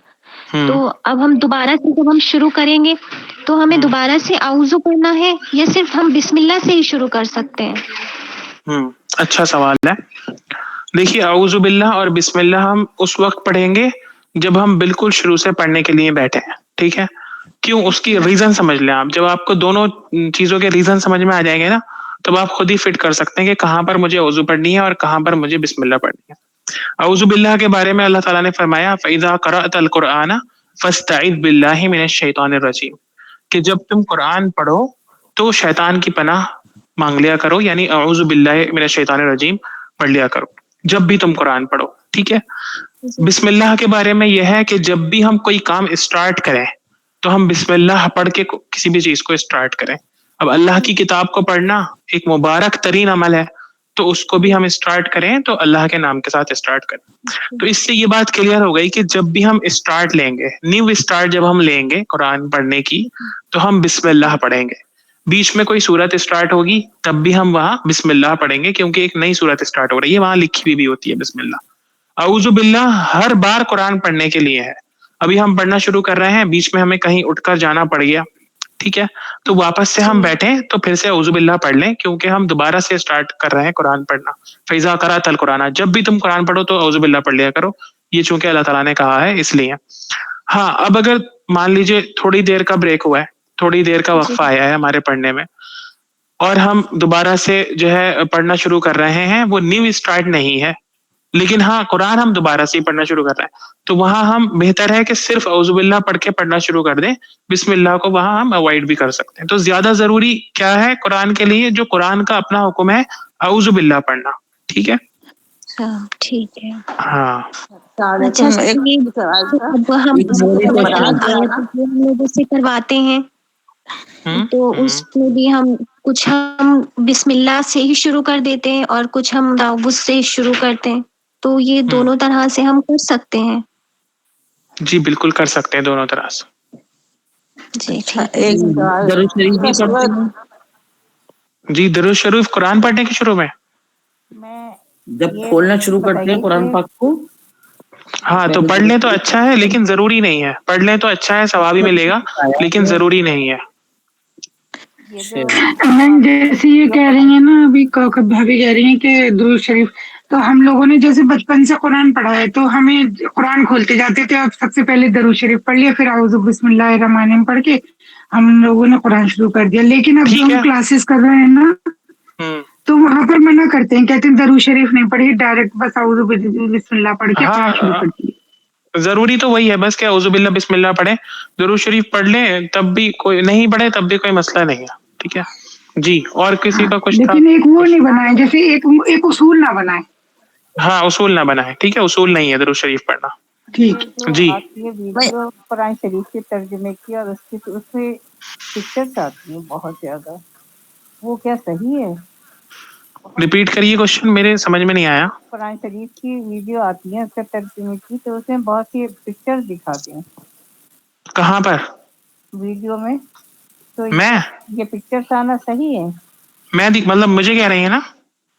تو اب ہم دوبارہ سے جب ہم شروع کریں گے تو ہمیں دوبارہ سے اعوذ کرنا ہے یا صرف ہم بسم اللہ سے ہی شروع کر سکتے ہیں؟ اچھا سوال ہے. دیکھیے اعوذ باللہ اور بسم اللہ ہم اس وقت پڑھیں گے جب ہم بالکل شروع سے پڑھنے کے لیے بیٹھے ہیں. ٹھیک ہے, کیوں, اس کی ریزن سمجھ لیں آپ. جب آپ کو دونوں چیزوں کے ریزن سمجھ میں آ جائیں گے نا تب آپ خود ہی فٹ کر سکتے ہیں کہ کہاں پر مجھے وضو پڑھنی ہے اور کہاں پر مجھے بسم اللہ پڑھنی ہے. اعوذ باللہ کے بارے میں اللہ تعالیٰ نے فرمایا فَإِذَا قَرَأْتَ الْقُرْآنَ فَاسْتَعِذْ بِاللَّهِ مِنَ الشَّيْطَانِ الرَّجِيمِ, کہ جب تم قرآن پڑھو تو شیطان کی پناہ مانگ لیا کرو, یعنی اعوذ باللہ من الشیطان الرجیم پڑھ لیا کرو جب بھی تم قرآن پڑھو. ٹھیک ہے, بسم اللہ کے بارے میں یہ ہے کہ جب بھی ہم کوئی کام اسٹارٹ کریں تو ہم بسم اللہ پڑھ کے کسی بھی چیز کو اسٹارٹ کریں. اب اللہ کی کتاب کو پڑھنا ایک مبارک ترین عمل ہے, تو اس کو بھی ہم اسٹارٹ کریں تو اللہ کے نام کے ساتھ اسٹارٹ کریں. تو اس سے یہ بات کلیئر ہو گئی کہ جب بھی ہم اسٹارٹ لیں گے, نیو اسٹارٹ جب ہم لیں گے قرآن پڑھنے کی, تو ہم بسم اللہ پڑھیں گے. بیچ میں کوئی صورت اسٹارٹ ہوگی تب بھی ہم وہاں بسم اللہ پڑھیں گے, کیونکہ ایک نئی صورت اسٹارٹ ہو رہی ہے, وہاں لکھی بھی ہوتی ہے بسم اللہ. اعوذ باللہ ہر بار قرآن پڑھنے کے لیے ہے. ابھی ہم پڑھنا شروع کر رہے ہیں, بیچ میں ہمیں کہیں اٹھ کر جانا پڑ گیا, ٹھیک ہے, تو واپس سے ہم بیٹھیں تو پھر سے اعوذ باللہ پڑھ لیں, کیونکہ ہم دوبارہ سے اسٹارٹ کر رہے ہیں قرآن پڑھنا. فَإِذَا قَرَأْتَ الْقُرْآنَ, جب بھی تم قرآن پڑھو تو اعوذ باللہ پڑھ لیا کرو, یہ چونکہ اللہ تعالیٰ نے کہا ہے اس لیے. ہاں, اب اگر مان لیجئے تھوڑی دیر کا بریک ہوا ہے, تھوڑی دیر کا وقفہ آیا ہے ہمارے پڑھنے میں, اور ہم دوبارہ سے جو ہے پڑھنا شروع کر رہے ہیں, وہ نیو اسٹارٹ نہیں ہے, لیکن ہاں قرآن ہم دوبارہ سے پڑھنا شروع کر رہے ہیں, تو وہاں ہم بہتر ہے کہ صرف اعوذ باللہ پڑھ کے پڑھنا شروع کر دیں, بسم اللہ کو وہاں ہم اوائڈ بھی کر سکتے ہیں. تو زیادہ ضروری کیا ہے قرآن کے لیے, جو قرآن کا اپنا حکم ہے اعوذ باللہ پڑھنا. ٹھیک ہے, ٹھیک ہے. ہاں. اچھا اب ہم لوگوں سے کرواتے ہیں تو اس میں بھی ہم بسم اللہ سے ہی شروع کر دیتے ہیں اور کچھ ہم تعوذ سے شروع کرتے ہیں, تو یہ دونوں طرح سے ہم کر سکتے ہیں. جی بالکل کر سکتے ہیں دونوں طرح سے. جی ٹھیک. درود شریف بھی پڑھتے ہیں جی, درود شریف قرآن پڑھنے کے شروع میں میں جب یہ کھولنا شروع کرتے ہیں بتائیے قرآن کہ پاک کو. ہاں تو پڑھ لیں تو اچھا ہے, لیکن ضروری نہیں ہے. پڑھ لیں تو اچھا ہے, ثواب بھی ملے گا, لیکن ضروری نہیں ہے. یہ جو جیسے یہ کہہ رہی ہیں نا ابھی بھابھی کہہ رہی ہیں کہ درود شریف, تو ہم لوگوں نے جیسے بچپن سے قرآن پڑھا ہے تو ہمیں قرآن کھولتے جاتے تھے, اب سب سے پہلے درود شریف پڑھ لیا, پھر اعوذ بسم اللہ الرحمن الرحیم پڑھ کے ہم لوگوں نے قرآن شروع کر دیا. لیکن اب جو ٹھیک ہم ہے. کلاسز کر رہے ہیں نا تو وہاں پر منع کرتے ہیں, کہتے ہیں درود شریف نہیں پڑھی, ڈائریکٹ بس اعوذ بسم اللہ پڑھ کے قرآن شروع کر دیے. ضروری تو وہی ہے بس کہ اعوذ باللہ بسم اللہ پڑھیں, درود شریف پڑھ لیں, تب بھی کوئی نہیں پڑھے تب بھی کوئی مسئلہ نہیں ہے. ٹھیک ہے جی. اور کسی کا کچھ تھا؟ لیکن ایک وہ نہیں بنائے, جیسے ایک اصول نہ بنائے. ہاں اصول نہ بنا ہے, ٹھیک ہے, اصول نہیں ہے درود شریف پڑھنا. ٹھیک. یہ جو جی آتی ہے ویڈیو قرآن شریف کے ترجمے کی اور اس میں پکچرز آتی ہیں بہت زیادہ, وہ کیا صحیح ہے؟ ریپیٹ کریے کوشچن, میرے سمجھ میں نہیں آیا. قرآن شریف کی ویڈیو آتی ہے اس کے ترجمے کی, تو اس میں بہت سی پکچرز دکھاتے ہیں کہاں پر؟ ویڈیو میں. تو میں یہ پکچرز آنا صحیح ہے؟ مطلب مجھے کہہ رہی ہیں نا؟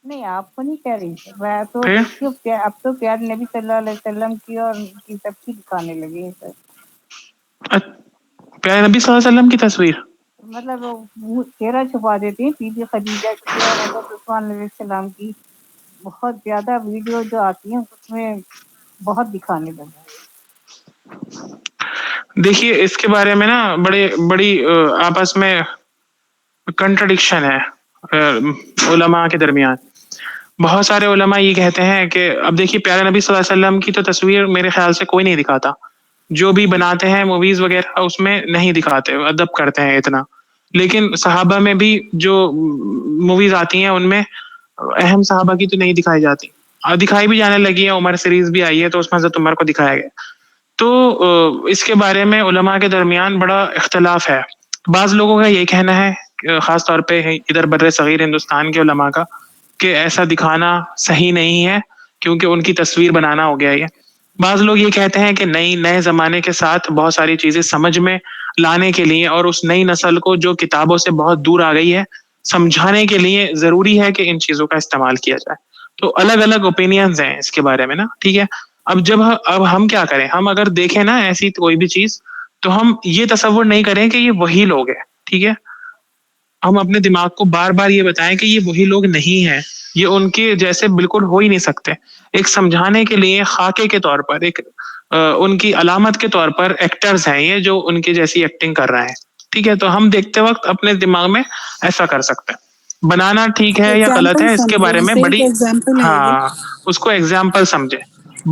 نہیں آپ کو نہیں کہہ رہی, میں تو پھر دیکھتی ہوں اب تو پیارے نبی صلی اللہ علیہ وسلم کی اور ان کی سب کی دکھانے لگے ہیں سر. پیارے نبی صلی اللہ علیہ وسلم کی تصویر مطلب وہ چہرہ چھپا دیتی ہیں, بی بی خدیجہ کی اور حضرت عثمان علیہ السلام کی بہت زیادہ ویڈیو جو آتی ہیں اس میں بہت دکھانے لگے. دیکھیے اس کے بارے میں نا بڑی آپس میں کنٹرڈکشن ہے علماء کے درمیان. بہت سارے علماء یہ کہتے ہیں کہ اب دیکھیے پیارے نبی صلی اللہ علیہ وسلم کی تو تصویر میرے خیال سے کوئی نہیں دکھاتا, جو بھی بناتے ہیں موویز وغیرہ اس میں نہیں دکھاتے, ادب کرتے ہیں اتنا. لیکن صحابہ میں بھی جو موویز آتی ہیں ان میں اہم صحابہ کی تو نہیں دکھائی جاتی, دکھائی بھی جانے لگی ہے, عمر سیریز بھی آئی ہے تو اس میں حضرت عمر کو دکھایا گیا. تو اس کے بارے میں علماء کے درمیان بڑا اختلاف ہے. بعض لوگوں کا یہ کہنا ہے خاص طور پہ ادھر بر صغیر ہندوستان کے علماء کا کہ ایسا دکھانا صحیح نہیں ہے کیونکہ ان کی تصویر بنانا ہو گیا ہے. بعض لوگ یہ کہتے ہیں کہ نئے زمانے کے ساتھ بہت ساری چیزیں سمجھ میں لانے کے لیے اور اس نئی نسل کو جو کتابوں سے بہت دور آ گئی ہے سمجھانے کے لیے ضروری ہے کہ ان چیزوں کا استعمال کیا جائے. تو الگ الگ اوپینینز ہیں اس کے بارے میں نا, ٹھیک ہے. اب ہم کیا کریں, ہم اگر دیکھیں نا ایسی کوئی بھی چیز تو ہم یہ تصور نہیں کریں کہ یہ وہی لوگ ہیں, ٹھیک ہے. ہم اپنے دماغ کو بار بار یہ بتائیں کہ یہ وہی لوگ نہیں ہیں, یہ ان کے جیسے بالکل ہو ہی نہیں سکتے. ایک سمجھانے کے لیے خاکے کے طور پر ایک ان کی علامت کے طور پر ایکٹرز ہیں یہ جو ان کی جیسی ایکٹنگ کر رہے ہیں, ٹھیک ہے. تو ہم دیکھتے وقت اپنے دماغ میں ایسا کر سکتے ہیں. بنانا ٹھیک ہے یا غلط ایگزامپل ہے اس کے سمجھے, بارے میں جیسے ایک بڑی, ایگزامپل ہے یہ. ہاں اس کو ایگزامپل سمجھے.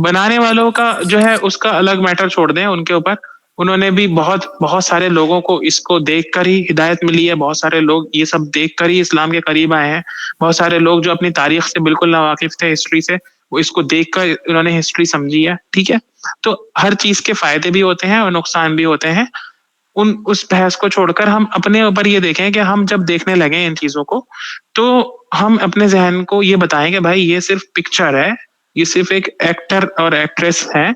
بنانے والوں کا جو ہے اس کا الگ میٹر چھوڑ دیں ان کے اوپر, انہوں نے بھی بہت سارے لوگوں کو اس کو دیکھ کر ہی ہدایت ملی ہے, بہت سارے لوگ یہ سب دیکھ کر ہی اسلام کے قریب آئے ہیں. بہت سارے لوگ جو اپنی تاریخ سے بالکل ناواقف تھے, ہسٹری سے, وہ اس کو دیکھ کر انہوں نے ہسٹری سمجھی ہے, ٹھیک ہے. تو ہر چیز کے فائدے بھی ہوتے ہیں اور نقصان بھی ہوتے ہیں. اس بحث کو چھوڑ کر ہم اپنے اوپر یہ دیکھیں کہ ہم جب دیکھنے لگے ان چیزوں کو تو ہم اپنے ذہن کو یہ بتائیں کہ بھائی یہ صرف پکچر ہے, یہ صرف ایک ایکٹر اور ایکٹریس ہے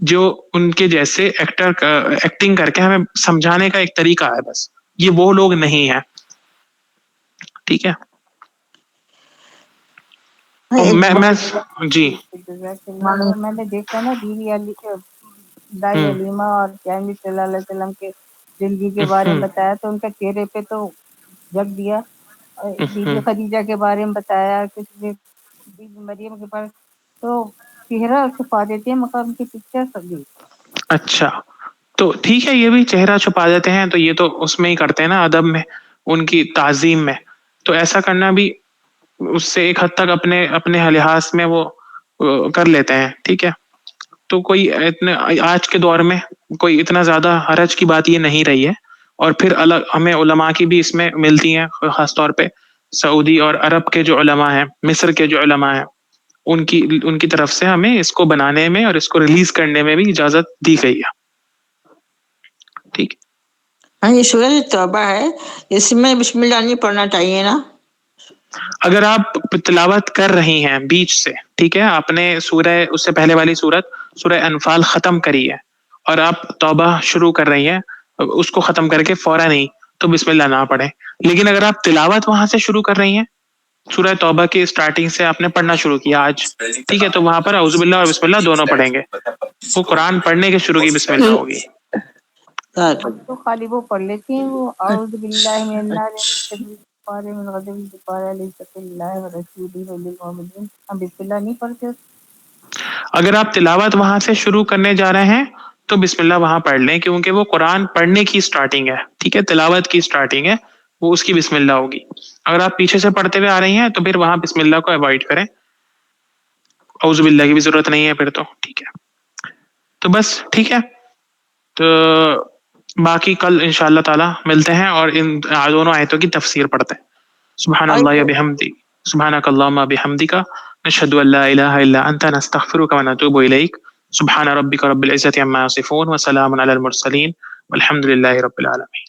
جو ان کے جیسے ایکٹنگ کر کے ہمیں سمجھانے کا ایک طریقہ ہے, بس یہ وہ لوگ نہیں ہیں, ٹھیک ہے. میں جی میں نے دیکھا نا دائی علیمہ اور پیارے صلی اللہ علیہ وسلم کے زندگی کے بارے میں بتایا تو ان کا چہرے پہ تو جگ دیا. بی بی خدیجہ کے بارے میں بتایا, کسی نے بی بی مریم کے بارے, تو چہرہ چھپا دیتے ہیں مگر ان کی پکچر سبھی. اچھا تو ٹھیک ہے, یہ بھی چہرہ چھپا دیتے ہیں تو یہ تو اس میں ہی کرتے ہیں نا ادب میں, ان کی تعظیم میں. تو ایسا کرنا بھی اس سے ایک حد تک اپنے لحاظ میں وہ کر لیتے ہیں, ٹھیک ہے. تو کوئی اتنے آج کے دور میں کوئی اتنا زیادہ حرج کی بات یہ نہیں رہی ہے. اور پھر الگ ہمیں علماء کی بھی اس میں ملتی ہیں, خاص طور پہ سعودی اور عرب کے جو علماء ہیں, مصر کے جو علماء ہیں, ان کی طرف سے ہمیں اس کو بنانے میں اور اس کو ریلیز کرنے میں بھی اجازت دی گئی ہے, ٹھیک. ہاں یہ سورۃ توبہ ہے, اس میں بسم اللہ نہیں پڑھنا چاہیے نا؟ اگر آپ تلاوت کر رہی ہیں بیچ سے, ٹھیک ہے, آپ نے اس سے پہلے والی سورہ انفال ختم کری ہے اور آپ توبہ شروع کر رہی ہیں, اس کو ختم کر کے فوراً نہیں تو بسم اللہ نہ پڑھیں. لیکن اگر آپ تلاوت وہاں سے شروع کر رہی ہیں, سورہ توبہ کی اسٹارٹنگ سے آپ نے پڑھنا شروع کیا آج, ٹھیک ہے, تو وہاں پر اعوذ باللہ اور بسم اللہ دونوں پڑھیں گے. وہ قرآن پڑھنے کے شروع کی بسم اللہ ہوگی. تو خالی وہ پڑھ لیتی ہیں, وہ اعوذ باللہ من النار من غضب اللہ ورسولہ وللمؤمنین, ہم بسم اللہ نہیں پڑھتے. اگر آپ تلاوت وہاں سے شروع کرنے جا رہے ہیں تو بسم اللہ وہاں پڑھ لیں, کیونکہ وہ قرآن پڑھنے کی اسٹارٹنگ ہے, ٹھیک ہے, تلاوت کی اسٹارٹنگ ہے, وہ اس کی بسم اللہ ہوگی. اگر آپ پیچھے سے پڑھتے ہوئے آ رہی ہیں تو پھر وہاں بسم اللہ کو اوائڈ کریں, اعوذ باللہ کی بھی ضرورت نہیں ہے پھر تو, ٹھیک ہے. تو بس ٹھیک ہے، تو باقی کل انشاءاللہ تعالی ملتے ہیں اور ان دونوں آیتوں کی تفسیر پڑھتے ہیں. سبحان اللہ و بحمدی، سبحانک اللہم و بحمدک، نشہد ان لا الہ الا انت، نستغفرک و نتوب الیک. سبحان ربک رب العزۃ عما یصفون وسلام علی المرسلین والحمد للہ رب العالمین.